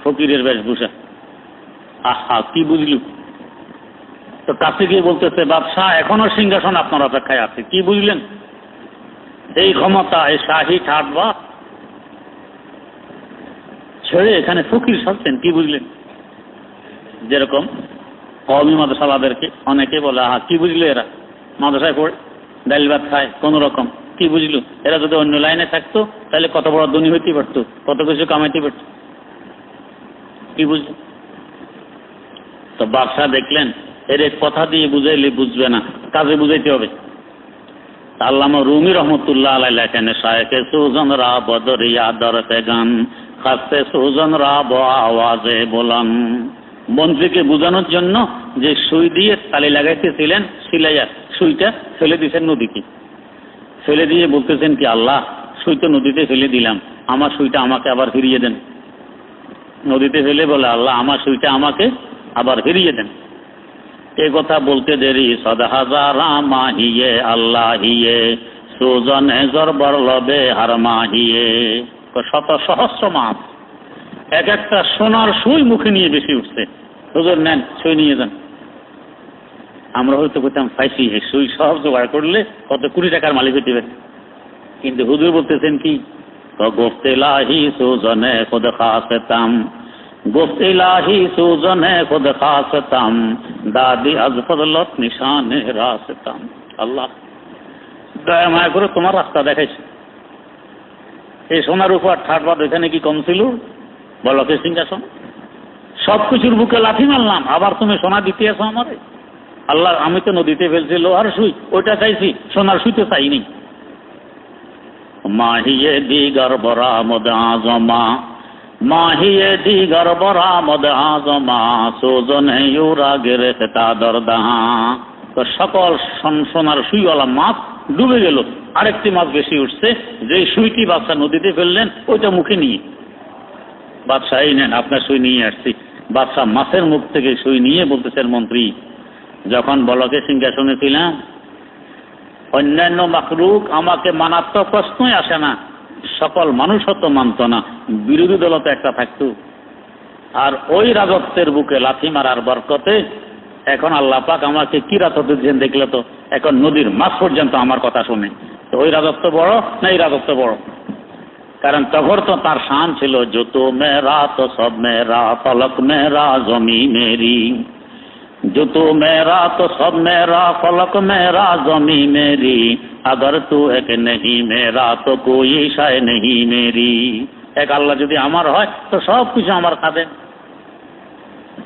ফকিরের বেশভূষা। আহা, কি বুঝলু? তো কাছে গিয়ে বলতেছে, বাদশাহ এখনো সিংহাসন আপনার অপেক্ষায় আছে। কি বুঝলেন? এই ক্ষমতা, এই শাহী ঠাটবা ছেড়ে এখানে ফকির সাজছেন, কি বুঝলেন? যেরকম কওমি মাদ্রাসাওয়ালাদেরকে অনেকে বলে, আহা কি বুঝলো এরা, মাদ্রাসায় পড়ে ডাল ভাত খায় কোন রকম, কি বুঝলো? এরা যদি অন্য লাইনে থাকতো তাহলে কত বড় ধনী হইতে পারতো, কত কিছু কামাইতে পারত, কি বুঝলো? তো বাদশাহ দেখলেন এর কথা দিয়ে বুঝাইলে বুঝবে না, কাজে বুঝাইতে হবে। আল্লামা রুমি রহমতুল্লাহ আলাইহি লেখেন, শায়েখে সুজন রা বদরিয়া দরতে গান খাসে সুজন রা আওয়াজে বলান। মন্ত্রীকে বোঝানোর জন্য যে সুই দিয়ে তালি লাগাইতেছিলেন, সিলাইয়া সুইটা ফেলে দিয়েছেন নদীতে। ফেলে দিয়ে বলতেছেন কি, আল্লাহ সুই তো নদীতে ফেলে দিলাম, আমার সুইটা আমাকে আবার ফিরিয়ে দেন। নদীতে ফেলে বলে, আল্লাহ আমার সুইটা আমাকে আবার ফিরিয়ে দেন। এ কথা বলতে দেরি, সদহাজারা মাহিয়ে আল্লাহিয়ে সুজনে জরবর লবে হার মাহিয়ে। শত সহস্র মাছ এক একটা সোনার সুই মুখে নিয়ে বেশি উঠছে। হুজুর নেন, সুই নিয়ে যান। আমরা হয়তো বলতাম পাইছি, সুই সব জোগাড় করলে কত কোটি টাকার মালিক হইতে পারে। কিন্তু হুজুর বলতেছেন কি, গোফতেলাহি সুজনে খুদ খাসতাম, গোফতেলাহি সুজনে খুদ খাসতাম, দাদি আজ ফজলত নিশানে রাসতাম। আল্লাহ দয়া মায়া করে তোমার রাস্তা দেখাইছে। এই সোনার উপর ঠাটবাদ এখানে কি কম ছিল? বলকে সিংহাসন, সবকিছুর বুকে লাথি মারলাম, আবার তুমি সোনা দিতে আসো আমারে? আল্লাহ আমি তো নদীতে ফেলছি লোহার সুই, ওইটা চাইছি, সোনার সুই তো চাইনি। মাহিয়ে দিগার বরামদ আজমা, মাহিয়ে দিগার বরামদ আজমা, সুজনে ইউরা গেরেখতা দরদাহা। তো সকল সোনার সুইওয়ালা মাছ ডুবে গেল, আরেকটি মাছ বেশি উঠছে, যে সুইটি বাদশাহ নদীতে ফেললেন ওইটা মুখে নিয়ে। বাদশাহ এই নেন আপনার সুই নিয়ে আসছি। বাদশাহ মাছের মুখ থেকে সুই নিয়ে বলতেছেন, মন্ত্রী যখন বলকে সিংহাসনে ছিলাম অন্যান্য মাখলুক আমাকে মানার তো প্রশ্নই আসে না, সকল মানুষও তো মানত না, বিরোধী দল তো একটা থাকতো। আর ওই রাজত্বের বুকে লাথি মারার বরকতে এখন আল্লাহ পাক আমাকে কি রাজত্ব দিচ্ছেন দেখলে তো, এখন নদীর মাছ পর্যন্ত আমার কথা শুনে। তো ওই রাজত্ব বড় না এই রাজত্ব বড়? কারণ তখন তো তার শান ছিল জুতো মেরা তো সব মেরা, ফলক মেরা জমি মেরি, জুতো মেরা তো সব মেরা, ফলক মেরা জমি মেরি, अगर तू एक नहीं मेरा तो कोई शाय नहीं मेरी। এক আল্লাহ যদি আমার হয় তো সব কিছু আমার খাবে।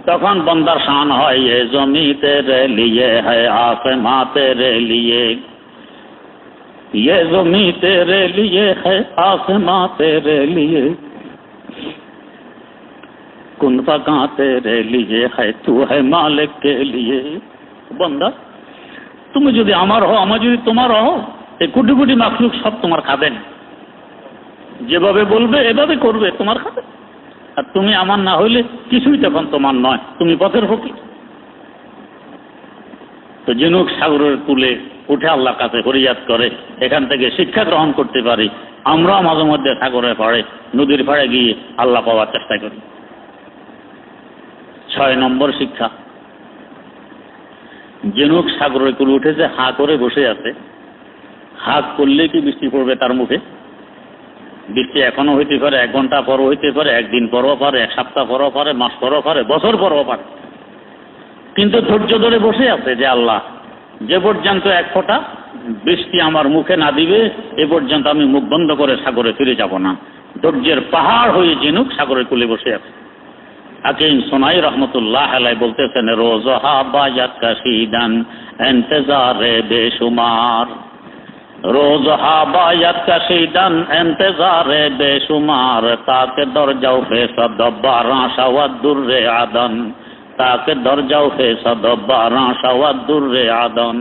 তখন বন্দার শান হয় ये जमी तेरे लिए है आसमां तेरे लिए, ये जमी तेरे लिए है आसमां तेरे लिए, कुन फका तेरे लिए है तू है मालिक के लिए। बंदा তুমি যদি আমার হও, আমার যদি তোমার হও, এই কোটি কোটি মাখলুক সব তোমার খাবেন, যেভাবে বলবে এভাবে করবে, তোমার খাবে। আর তুমি আমার না হইলে কিছুই তখন তোমার নয়, তুমি পথের ফকির। তো জিনুক সাগরের কূলে উঠে আল্লাহর কাছে ফরিয়াদ করে, এখান থেকে শিক্ষা গ্রহণ করতে পারি। আমরাও মাঝে মধ্যে সাগরে পাড়ে নদীর পাড়ে গিয়ে আল্লাহ পাওয়ার চেষ্টা করি। 6 নম্বর শিক্ষা, জিনুক সাগরের কূলে উঠেছে, হা করে বসে আছে। হাত করলে কি বৃষ্টি পড়বে তার মুখে? বৃষ্টি এখনো হইতে পারে, 1 ঘন্টা পরও হইতে পারে, 1 দিন পরও পারে, 1 সপ্তাহ পরও পারে, মাস পরও পারে, বছর পরও পারে। কিন্তু ধৈর্য ধরে বসে আছে যে আল্লাহ যে পর্যন্ত 1 ফোঁটা বৃষ্টি আমার মুখে না দিবে এ পর্যন্ত আমি মুখ বন্ধ করে সাগরে ফিরে যাব না। ধৈর্যের পাহাড় হয়ে জিনুক সাগরের কূলে বসে আছে। হাকিম সোনাই রহমতুল্লাহ আলাইহি বলতেছেন, রোজহা বায়াত কাশিদান ইন্তজারে বেশুমার, রোজহা বায়াত কাশিদান ইন্তজারে বেশুমার, তাকে দরজাও ফেসাদ 12 শাওয়াদুররে আদন, তাকে দরজাও ফেসাদ 12 শাওয়াদুররে আদন।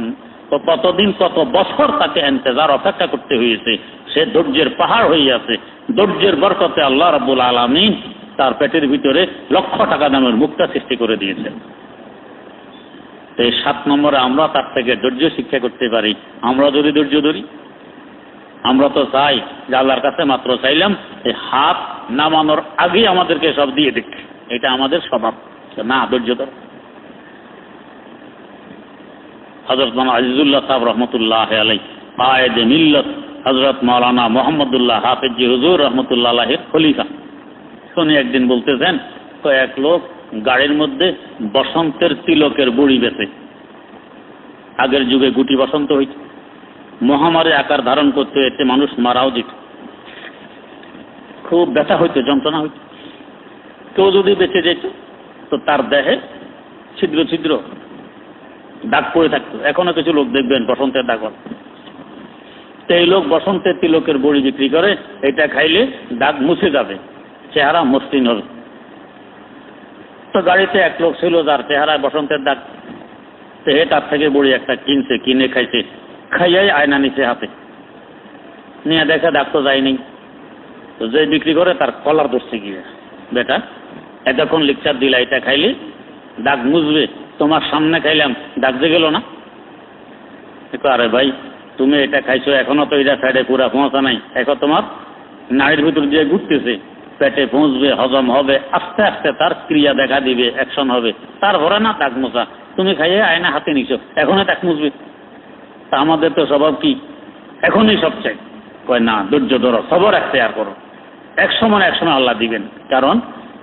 তো কতদিন কত বছর তাকে ইন্তজার অপেক্ষা করতে হয়েছে, সে ধৈর্যের পাহাড় হয়ে আছে। ধৈর্যের বরকতে আল্লাহ রাব্বুল আলামিন তার পেটের ভিতরে লক্ষ টাকা দামের মুক্তা সৃষ্টি করে দিয়েছেন। তো এই 7 নম্বরে আমরা তার থেকে ধৈর্য শিক্ষা করতে পারি। আমরা যদি ধৈর্য ধরি, আমরা তো চাই যে আল্লাহর কাছে মাত্র চাইলাম এই হাত নামানোর আগেই আমাদেরকে সব দিয়ে দিক, এটা আমাদের স্বভাব না। ধৈর্য ধর। হযরত মাওলানা আজিজুল্লাহ সাহেব রহমতুল্লাহ আলাইহি কায়েদে মিল্লত হযরত মাওলানা মুহাম্মদুল্লাহ হাফিজ হুজুর রহমতুল্লাহ আলাইহির খলিফা শুনে একদিন বলতেছেন, তো এক লোক গাড়ির মধ্যে বসন্তের তিলকের বড়ি বেচে। আগের যুগে গুটি বসন্ত হইত, মহামারী আকার ধারণ করতে এতে মানুষ মারাও যেত, খুব ব্যথা হইতো, যন্ত্রণা হইত। কেউ যদি বেঁচে যেত তো তার দেহে ছিদ্র ছিদ্র দাগ পড়ে থাকতো। এখনো কিছু লোক দেখবেন বসন্তের দাগ। তো এই লোক বসন্তের তিলকের বড়ি বিক্রি করে, এটা খাইলে দাগ মুছে যাবে, চেহারা মসৃণ হবে। তো গাড়িতে এক লোক ছিল যার চেহারায় বসন্তের দাগ, তো তার থেকে বড়ি একটা কিনছে, কিনে খাইছে, খাইয়াই আয়না নিচে হাতে নিয়ে দেখে দাগ তো যায়নি। তো যে বিক্রি করে তার কলার ধরছে গিয়ে, বেটা এতক্ষণ লেকচার দিলা, এটা খাইলে দাগ মুছবে, তোমার সামনে খাইলাম দাগ যে গেল না। আরে ভাই তুমি এটা খাইছো, এখনো তো এটা সাইডে পুরা পৌঁছা নাই, এখন তোমার নাড়ির ভিতর দিয়ে ঘুরতেছে, পেটে পৌঁছবে, হজম হবে, আস্তে আস্তে তার ক্রিয়া দেখা দিবে, অ্যাকশন হবে, তারপরে না দাগ মোছা। তুমি খাইয়ে আয়না হাতে নিছো, এখনই দাগ মুছবে। তা আমাদের তো স্বভাব কি, এখনই সব চাই। কয় না, ধৈর্য ধরো, সবর এখতিয়ার করো, এক সময় আল্লাহ দিবেন। কারণ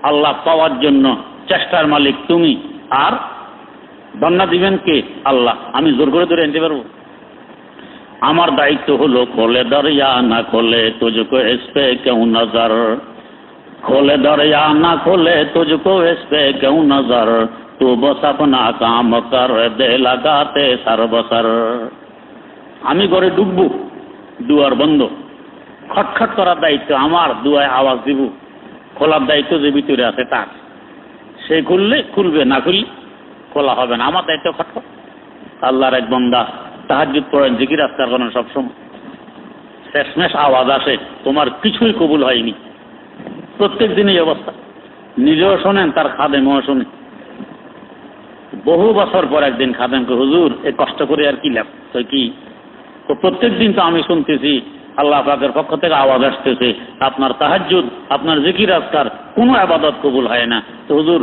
আল্লাহ পাওয়ার জন্য চেষ্টার মালিক তুমি, আর বন্যা দিবেন কে? আল্লাহ। আমি জোর করে ধরে আনতে পারবো? আমার দায়িত্ব হলো খোলে দরিয়া না খোলে তুঝকো ইস পে কেউ নজর, खोले दरिया ना खोले तुझको इस पे क्यों नजर, तू बस अपना काम कर दे लगाते सरबसर। আমি ঘরে ঢুকবো, দুয়ার বন্ধ, খটখট করার দায়িত্ব আমার, দুয়ায় আওয়াজ দিব, খোলার দায়িত্ব যে ভিতরে আছে তার। সে খুললে খুলবে, না খুললে খোলা হবে না, আমার দায়িত্ব খটখট। আল্লাহর এক বান্দা তাহাজ্জুদ পড়েন, জিকির আজকার করেন সবসময়, শেষমেশ আওয়াজ আসে তোমার কিছুই কবুল হয়নি। প্রত্যেক দিনই অবস্থা, নিজেও শোনেন, তার খাদেমও শোনে। বহু বছর পর একদিন খাদেমকে, হুজুর এই কষ্ট করে আর কি লাভ? তো কি, প্রত্যেক দিন তো আমি শুনতেছি আল্লাহ পাকের পক্ষ থেকে আওয়াজ আসতেছে আপনার তাহাজ্জুদ, আপনার জিকির আজকার, কোনো আবাদত কবুল হয় না, তো হুজুর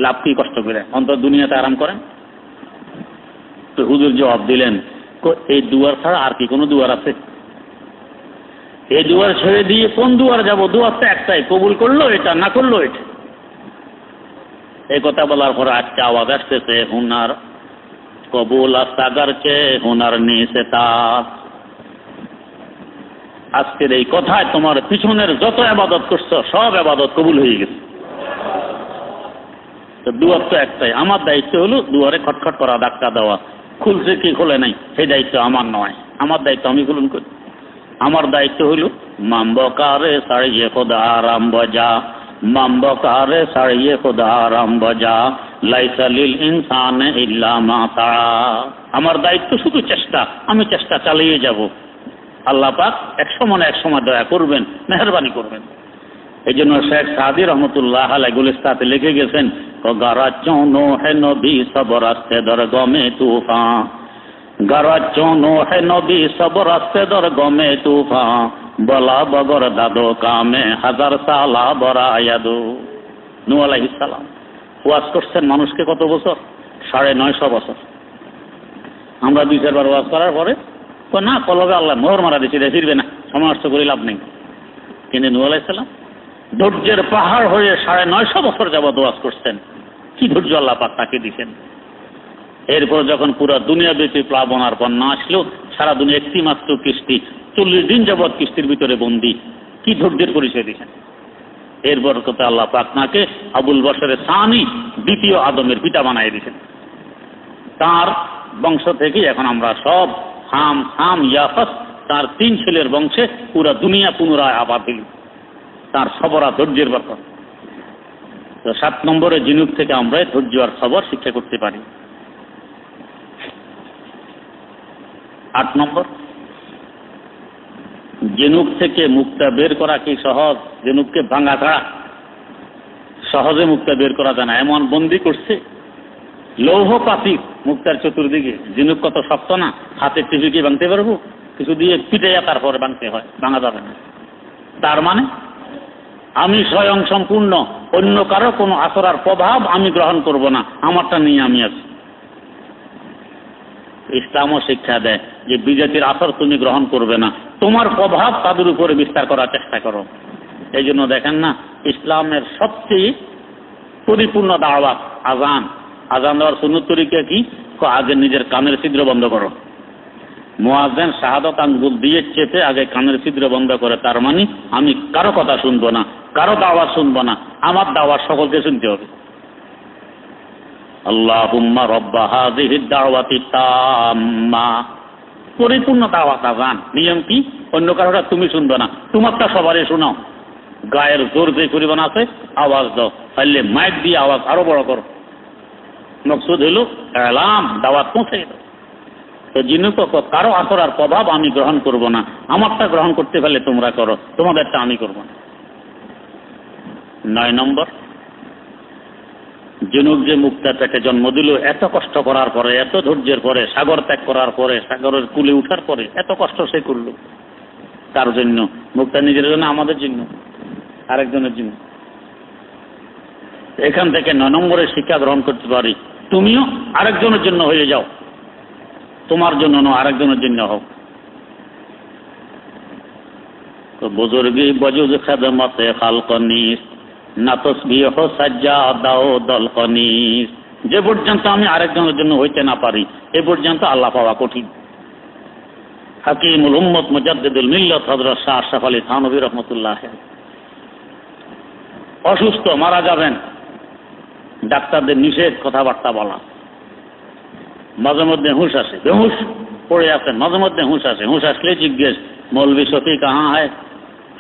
লাভ কি কষ্ট করে, অন্তত দুনিয়াতে আরাম করেন। তো হুজুর জবাব দিলেন, এই দুয়ার ছাড়া আর কি কোনো দুয়ার আছে? এই দুয়ার ছেড়ে দিয়ে কোন দুয়ার যাব? দুয়ার তো একটাই, কবুল করলো এটা, না করলো এটা। এই কথা বলার পর আজকে আওয়াজ আসতেছে হুনার কবুল আস্তাগার চেয়ে হুনার নিচে তার। আজকের এই কথায় তোমার পিছনের যত আবাদত করছো সব আবাদত কবুল হয়ে গেছে। তো দুয়ার তো একটাই, আমার দায়িত্ব হলো দুয়ারে খটখট করা, ধাক্কা দেওয়া, খুলছে কি খোলে নাই সেই দায়িত্ব আমার নয়। আমার দায়িত্ব আমি পালন করি। আমার দায়িত্ব হলো মাম্বকারে সাড়িয়ে খোদা আরাম বজা, মাম্বকারে সাড়িয়ে খোদা আরাম বজা, লাইসা লিল ইনসান ইল্লা মা সাআ। আমার দায়িত্ব শুধু চেষ্টা, আমি চেষ্টা চালিয়ে যাব। আল্লাহ পাক এক সময় দয়া করবেন, মেহরবানি করবেন। এই জন্য শেখ সাদি রহমতুল্লাহ আলাইহি গুলিস্তাতে লিখে গেছেন, গারাচনো হে নবী সব রাস্তে দর গমে তুফান, গারাচনো হে নবী সব রাস্তে দর গমে তুফান, বলা বগর দাদো কামে হাজার সালা বরায়াদু। নূহ আলাইহিস সালাম ওয়াজ করছেন মানুষকে কত বছর? 950 বছর। আমরা 2-4 বার ওয়াজ করার পরে না কলবে আল্লাহ মোহর মারা দিচ্ছে, ফিরবে না, সময় নষ্ট করে লাভ নেই। কিন্তু নূহ আলাইহিস সালাম ধৈর্যের পাহাড় হয়ে 950 বছর যাবত ওয়াজ করছেন। কি ধৈর্য আল্লাহ পাক তাকে দিচ্ছেন। এরপর যখন পুরো দুনিয়াব্যাপী প্লাবন আর বন্যা আসলো, সারা দুনিয়া একটি মাত্র কিস্তি, 40 দিন যাবৎ কিস্তির ভিতরে বন্দী, কি ধৈর্যের পরিচয় দিচ্ছেন। এরপর কথা আল্লাহ পাক তাকে আবুল বশরের সানি, দ্বিতীয় আদমের পিতা বানাই দিয়েছেন। তার বংশ থেকে এখন আমরা সব হাম হাম ইয়াফাস, তার 3 ছেলের বংশে পুরা দুনিয়া পুনরায় আবাদ হইল। তার সবরা ধৈর্যের ব্যাপার। তো 7 নম্বরে জিনুক থেকে আমরা ধৈর্য আর সবর শিক্ষা করতে পারি। 8 নম্বর, জিনুক থেকে মুক্তা বের করা কি সহজ? জিনুককে ভাঙা ছাড়া সহজে মুক্তা বের করা যায় না। এমন বন্দি করছে লৌহ পাতিক মুক্তার চতুর্দিকে। জিনুক কত শক্ত না, হাতে টিপে কি ভাঙতে পারবো? কিছু দিয়ে পিটাইয়া তারপরে ভাঙতে হয়, ভাঙা যাবে না। তার মানে আমি স্বয়ং সম্পূর্ণ, অন্য কারো কোনো আসর আর প্রভাব আমি গ্রহণ করব না, আমারটা নিয়ে আমি আছি। ইসলামও শিক্ষা দেয় যে বিজাতির আসর তুমি গ্রহণ করবে না, তোমার প্রভাব তাদের উপরে বিস্তার করার চেষ্টা করো। এই জন্য দেখেন না, ইসলামের সবচেয়ে পরিপূর্ণ দাওয়াত আজান। আজান দেওয়ার সুন্নত তরিকা কি? আগে নিজের কানের ছিদ্র বন্ধ করো। মুয়াজ্জিন শাহাদাত আঙ্গুল দিয়ে চেপে আগে কানের ছিদ্র বন্ধ করে। তার মানে আমি কারো কথা শুনবো না, কারো দাওয়াত শুনবো না, আমার দাওয়াত সকলকে শুনতে হবে। আল্লাহুম্মা রাব্বা হাযিহিদ দাওয়াতি তাম্মা, পরিপূর্ণ দাওয়াত আজান। নিয়ম কি? অন্য কারোটা তুমি শুনবে না, তোমারটা সবারই শোনাও। গায়ের জোর যে পরিমাণ আছে আওয়াজ দাও, তাহলে মাইক দিয়ে আওয়াজ আরো বড় করো। মকসুদ হইল এলাম, দাওয়াত পৌঁছে গেল। তো জিনুক কারো আসর আর প্রভাব আমি গ্রহণ করব না, আমারটা গ্রহণ করতে পারলে তোমরা করো, তোমাদেরটা আমি করব না। 9 নম্বর, জিনুক যে মুক্তার পেটে জন্ম দিল, এত কষ্ট করার পরে, এত ধৈর্যের পরে, সাগর ত্যাগ করার পরে, সাগরের কুলে উঠার পরে এত কষ্ট সে করল কার জন্য? মুক্তা নিজের জন্য, আমাদের জন্য, আরেকজনের জন্য। এখান থেকে 9 নম্বরের শিক্ষা গ্রহণ করতে পারি, তুমিও আরেকজনের জন্য হয়ে যাও, তোমার জন্য নয়, আরেকজনের জন্য হোক। তো বুজুর্গি বজুজ খেদমতে খালকনিস না তসবিহ সাজ্জাদা ও দলকনিস। যে পর্যন্ত আমি আরেকজনের জন্য হইতে না পারি, এ পর্যন্ত আল্লাহ পাওয়া কঠিন। হাকিমুল উম্মত মুজাদ্দিদুল মিল্লাত হযরত শাহ আশরাফ আলী থানভী রাহমাতুল্লাহ অসুস্থ, মারা যাবেন, ডাক্তারদের নিষেধ কথাবার্তা বলা। মাঝে মধ্যে হুঁশ আসে, বেহুশ পড়ে আছেন, মাঝে মধ্যে হুঁশ আসে। হুঁশ আসলে জিজ্ঞেস, মৌলভী শফি কাহা হয়?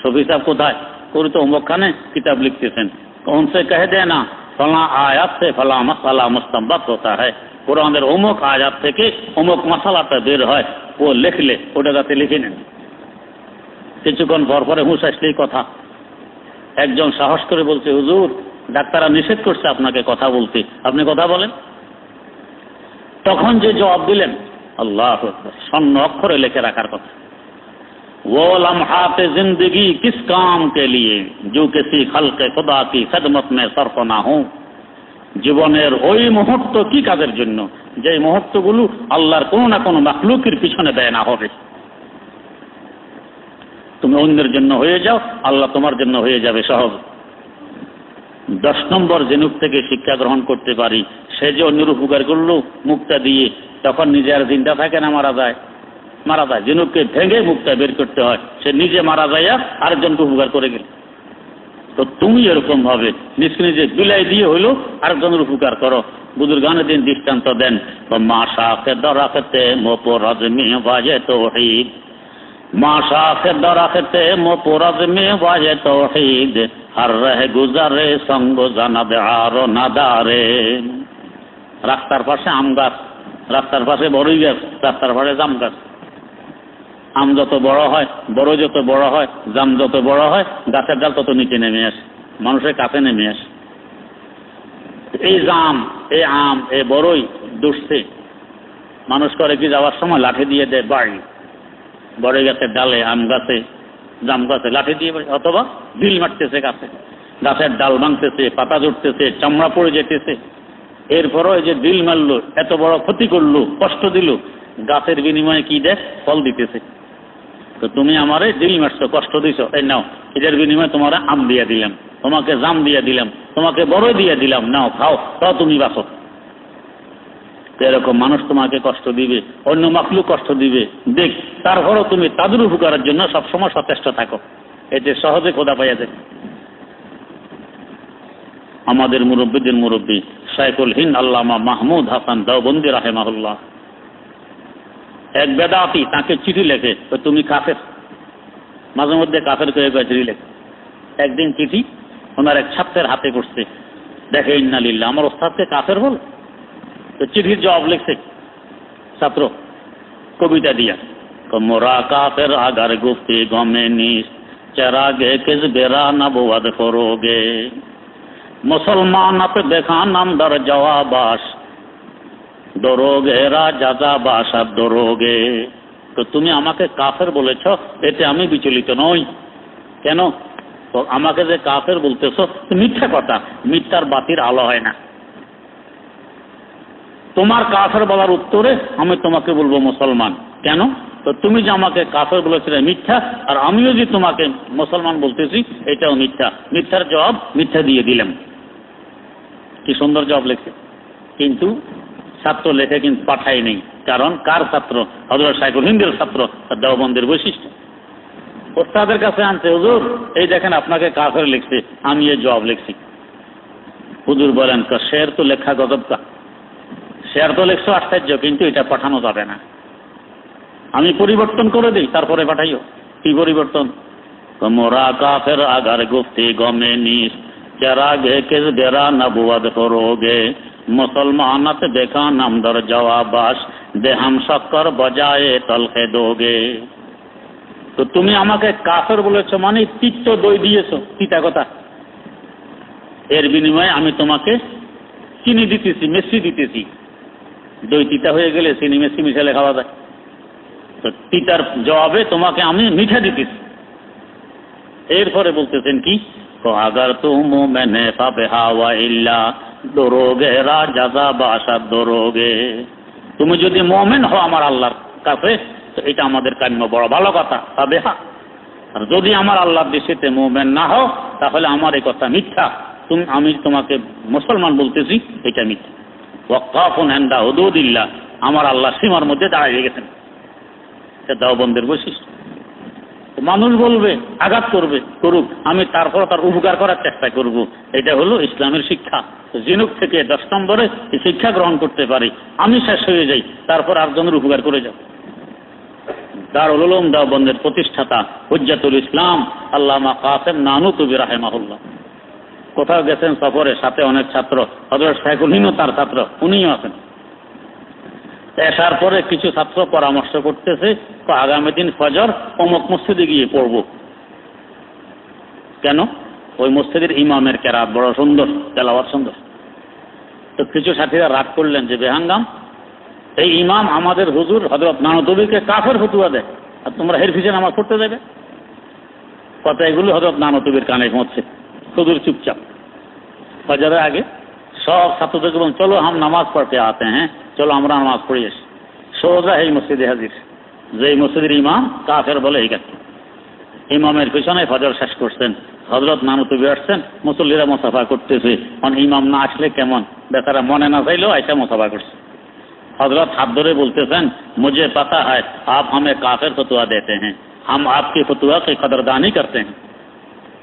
শফি সাহেব কোথায়? করে তো অমুকখানে কিতাব লিখতেছেন। উনসে কহে দে না ফলা আয়াত সে ফলা মশালা মুস্তাম্বাত হতা হয়, কোরআনের অমুক আয়াত থেকে অমুক মশালাটা বের হয়, ও লিখলে ওটা যাতে লিখে নেন। কিছুক্ষণ পর পরে হুঁশ আসলেই কথা। একজন সাহস করে বলছে, হুজুর ডাক্তাররা নিষেধ করছে আপনাকে কথা বলতে, আপনি কথা বলেন। তখন যে জবাব দিলেন, আল্লাহ স্বর্ণ অক্ষরে লিখে রাখার কথা, वो लम्हात जिंदगी किस काम के लिए जो किसी खल्क़े खुदा की खिदमत में सर्फ ना हो। জীবনের ওই মুহূর্ত কি কাজের জন্য যে মুহূর্তগুলো আল্লাহর কোনো না কোনো মাখলুকের পিছনে ব্যয় না হবে। তুমি অন্যের জন্য হয়ে যাও, আল্লাহ তোমার জন্য হয়ে যাবে সহজ। 10 নম্বর জেনুক থেকে শিক্ষা গ্রহণ করতে পারি, সে যে অন্যের উপকার করলো মুক্তা দিয়ে, তখন নিজের চিন্তা থাকে না, মারা যায়। জেনুককে ভেঙে মুক্তা বের করতে হয়, সে নিজে মারা যায় আরেকজনকে উপকার করে গেল। তো তুমি এরকম ভাবে নিজকে নিজে বিলাই দিয়ে হইলো আরেকজনের উপকার করো। বুজুর্গানে দিন দৃষ্টান্ত দেন, মা শাখে দরাখতে মোপরাজ মে বাজে তৌহিদ, মা শাখে দরাখতে মোপরাজ মে বাজে তৌহিদ, হর রহে গুজারে সঙ্গ জানাবে আরো নাদারে। রাস্তার পাশে আম গাছ, রাস্তার পাশে বড়ই গাছ, রাস্তার পাশে জাম গাছ। আম যত বড় হয়, বড় যত বড় হয়, জাম যত বড় হয়, গাছের ডাল তত নিচে নেমে আসে, মানুষের কাছে নেমে আসে। এই জাম, এই আম, এই বড়ই দুষছে, মানুষ করে কি যাওয়ার সময় লাঠি দিয়ে দেয় বাড়ি, বড়ই গাছের ডালে, আম গাছে, জাম গাছে লাঠি দিয়ে, অথবা ঢিল মারতেছে গাছে, গাছের ডাল ভাঙতেছে, পাতা জুটতেছে, চামড়া পড়ে যেতেছে। এরপরও এই যে ঢিল মারলো, এত বড় ক্ষতি করলো, কষ্ট দিল, গাছের বিনিময়ে কি দেয়? ফল দিতেছে। তো তুমি আমারে ঢিল মারছো, কষ্ট দিছো, এই নাও, এটার বিনিময়ে তোমার আম দিয়ে দিলাম, তোমাকে জাম দিয়ে দিলাম, তোমাকে বড় দিয়ে দিলাম, নাও খাও, তাও তুমি বাঁচো। এরকম মানুষ তোমাকে কষ্ট দিবে, অন্য মাখলুক কষ্ট দিবে, দেখ, তারপরও তুমি তাদের উপকারের জন্য সবসময় সচেষ্ট থাকো, এতে সহজে খোদা পাইয়া যায়। আমাদের মুরব্বীদের মুরব্বী শাইখুল হিন্দ আল্লামা মাহমুদ হাসান দেওবন্দি রাহেমাহুল্লাহ, এক বেদাতি তাকে চিঠি লেখে, তুমি কাফের, মাঝে মধ্যে কাফের করে চিঠি লেখে। একদিন চিঠি ওনার এক ছাত্রের হাতে পড়ছে, দেখে ইন্না লিল্লাহ, আমার ওস্তাদকে কাফের বলে। তো চিঠির জবাব লিখছে ছাত্র কবিতা দিয়া, মোরা কাফের আগার গুফতি গমে নিস, চেরাগে কিস বেরা নবুয়াদ ফরোগে, মুসলমানত দেখা নামদার জওয়াবাস, দরোগেরা যাজা বাসা দরোগে। তো তুমি আমাকে কাফের বলেছ, এতে আমি বিচলিত নই। কেন? তো আমাকে যে কাফের বলতেছ, মিথ্যা কথা, মিথ্যার বাতির আলো হয় না। তোমার কাফের বলার উত্তরে আমি তোমাকে বলবো মুসলমান। কেন? তো তুমি যে আমাকে কাফের বলেছিলে মিথ্যা, আর আমিও যে তোমাকে মুসলমান বলতেছি এটাও মিথ্যা। মিথ্যার জবাব মিথ্যা দিয়ে দিলাম। কি সুন্দর জবাব লেখে, কিন্তু ছাত্র লেখে কিন্তু পাঠাই নেই। কারণ কার ছাত্র? হযরত শাইখুল হিন্দের ছাত্র, দেওবন্দের বৈশিষ্ট্য। ওস্তাদের কাছে আনছে, হুজুর এই দেখেন আপনাকে কাফের লিখছে, আমি এই জবাব লিখছি। হুজুর বলেন, শের তো লেখা গজব কা, শের তো লেখছো আশ্চর্য, কিন্তু এটা পাঠানো যাবে না, আমি পরিবর্তন করে দিই, তারপরে পাঠাইও। কি পরিবর্তন? মোরা কাফের আগার গুফতি গমে নিস, চেরাগে কিস বেরা নবুয়াদ ফরোগে, মুসলমানত দেখা নামদার জওয়াবাস, দেহাম শক্কর বজায়ে তলকে দোগে। তো তুমি আমাকে কাফের বলেছো মানে তিক্ত দই দিয়েছো, তিতা কথা। এর বিনিময়ে আমি তোমাকে চিনি দিতেছি, মেসি দিতেছি। দই তিতা হয়ে গেলে চিনি মেসি মিশালে খাওয়া যায়। তো তিতার জবাবে তোমাকে আমি মিঠা দিতেছি। এরপরে বলতেছেন কি, আগার তুম মেনে পাবে হাওয়া ইল্লা দরোগে রাজা বাসা দরোগে। তুমি যদি মুমিন হও আমার আল্লাহর কাছে, তো এটা আমাদের কাম্য, বড় ভালো কথা, তবে হা। আর যদি আমার আল্লাহর দৃষ্টিতে মুমিন না হও, তাহলে আমার এই কথা মিথ্যা। আমি তোমাকে মুসলমান বলতেছি, এটা মিথ্যা। ওয়াক্কাফুন ইনদা হুদুদিল্লাহ, আমার আল্লাহ সীমার মধ্যে দাঁড়িয়ে গেছেন। এটা দেওবন্দের বৈশিষ্ট্য। মানুষ বলবে, আঘাত করবে, করুক, আমি তারপর তার উপকার করার চেষ্টা করব। এটা হলো ইসলামের শিক্ষা। জিনুক থেকে 10 নম্বরে এই শিক্ষা গ্রহণ করতে পারি, আমি শেষ হয়ে যাই, তারপর আরেকজনের উপকার করে যাও। দারুল উলুম দেওবন্দের প্রতিষ্ঠাতা হুজ্জাতুল ইসলাম আল্লামা কাসেম নানুতুবি রাহিমাহুল্লাহ কোথাও গেছেন সফরে, সাথে অনেক ছাত্র, হযরত শাইখুল হিন্দ তার ছাত্র, উনিও আছেন। আসার পরে কিছু ছাত্র পরামর্শ করতেছে, আগামী দিন ফজর অমুক মসজিদে গিয়ে পড়ব। কেন? ওই মসজিদের ইমামের কেরাত বড় সুন্দর, তেলাওয়াত সুন্দর। তো কিছু সাথীরা রাগ করলেন যে বেহাঙ্গাম, এই ইমাম আমাদের হুজুর হযরত নানতুবিকে কাফের ফতোয়া দেয়, আর তোমরা হের ফিসে নামাজ পড়তে দেবে। কথা এগুলো হযরত নানতুবির কানে পৌঁছে। হুজুর চুপচাপ। ফজরের আগে সব ছাত্রদেরকে বলুন, চলো হাম নামাজ পড়তে আতে হ্যাঁ, চলো আমরা নামাজ পড়ি আসি। সোজা এই মসজিদে হাজির, যে মসজিদের ইমাম কাফের বলে এই কাছে। ইমামের পিছনে ফজর শেষ করছেন, হযরত নানতুবি আসছেন, মুসল্লিরা মুসাফা করতেছে। ইমাম না আসলে কেমন, বেচারা মনে না চাইলেও আইসা মুসাফা করছে। हजरत हाथ धरे बोलते हैं, मुझे पता है आप हमें काफिर फतवा देते हैं, हम आपकी फतवा की कदरदानी करते हैं।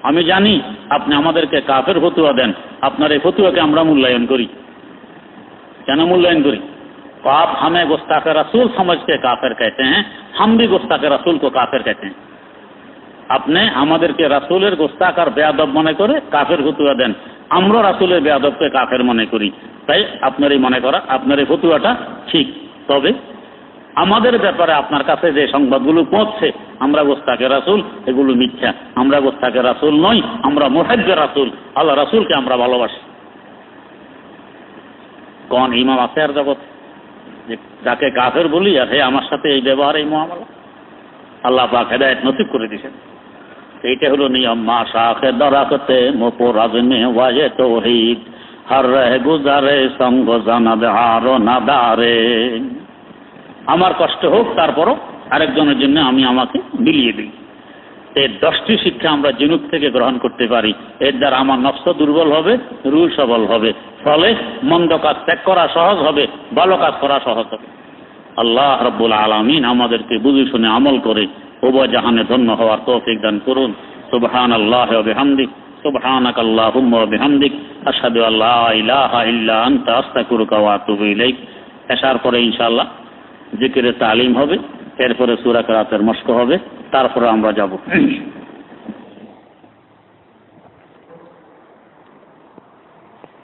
আমি জানি আপনি আমাদেরকে কাফের ফতোয়া দেন, আপনার এই ফতোয়াকে আমরা মূল্যায়ন করি। কেন মূল্যায়ন করি? आप हमें गुस्ताख रसूल समझ के काफिर कहते हैं, हम भी गुस्ताख रसूल को काफिर कहते हैं। আপনি আমাদেরকে রাসূলের গুস্তাখ আর বেয়াদব মনে করে কাফের ফতোয়া দেন, আমরা রাসূলের বেয়াদবকে কাফের মনে করি। তাই আপনার এই মনে করা, আপনার এই ফতোয়াটা ঠিক। তবে আমাদের ব্যাপারে আপনার কাছে যে সংবাদগুলো পৌঁছছে, আমরা গোস্তাকে রাসূল, এগুলো মিথ্যা। আমরা গোস্তাকে রাসূল নই, আমরা মুহিব্বে রাসূল, আল্লাহ রাসূলকে আমরা ভালোবাসি। কোন ইমাম আছে আর জগৎ যে যাকে কাফের বলি আর হে আমার সাথে এই ব্যবহার, এই মুআমালা? আল্লাহ পাক হেদায়েত নসিব করে দিয়েছেন। এইটা হলো নিয়ম। মা শাখে দরাকতে মোপরাজমে ওয়ায়ে তৌহিদ, হর রহে গুজারে সঙ্গ জানাবে আরো নাদারে। আমার কষ্ট হোক, তারপরও আরেকজনের জন্য আমি আমাকে বিলিয়ে দিই। এই 10টি শিক্ষা আমরা জিনুক থেকে গ্রহণ করতে পারি। এর দ্বারা আমার নফস দুর্বল হবে, রূহ সবল হবে, ফলে মন্দ কাজ ত্যাগ করা সহজ হবে, ভালো কাজ করা সহজ হবে। আল্লাহ রাব্বুল আলামিন আমাদেরকে বুঝে শুনে আমল করে উভয় জাহানে ধন্য হওয়ার তৌফিক দান করুন। সুবহানাল্লাহি ওয়া বিহামদিহি, সুবহানাকাল্লাহুম্মা ওয়া বিহামদিক, আশহাদু আল্লা ইলাহা ইল্লা আনতা আস্তাগফিরুকা ওয়া আতুবু ইলাইক। এশার পরে ইনশাআল্লাহ জিকিরের তালিম হবে, এরপরে সূরা কিরাতের মশক হবে, তারপরে আমরা যাব।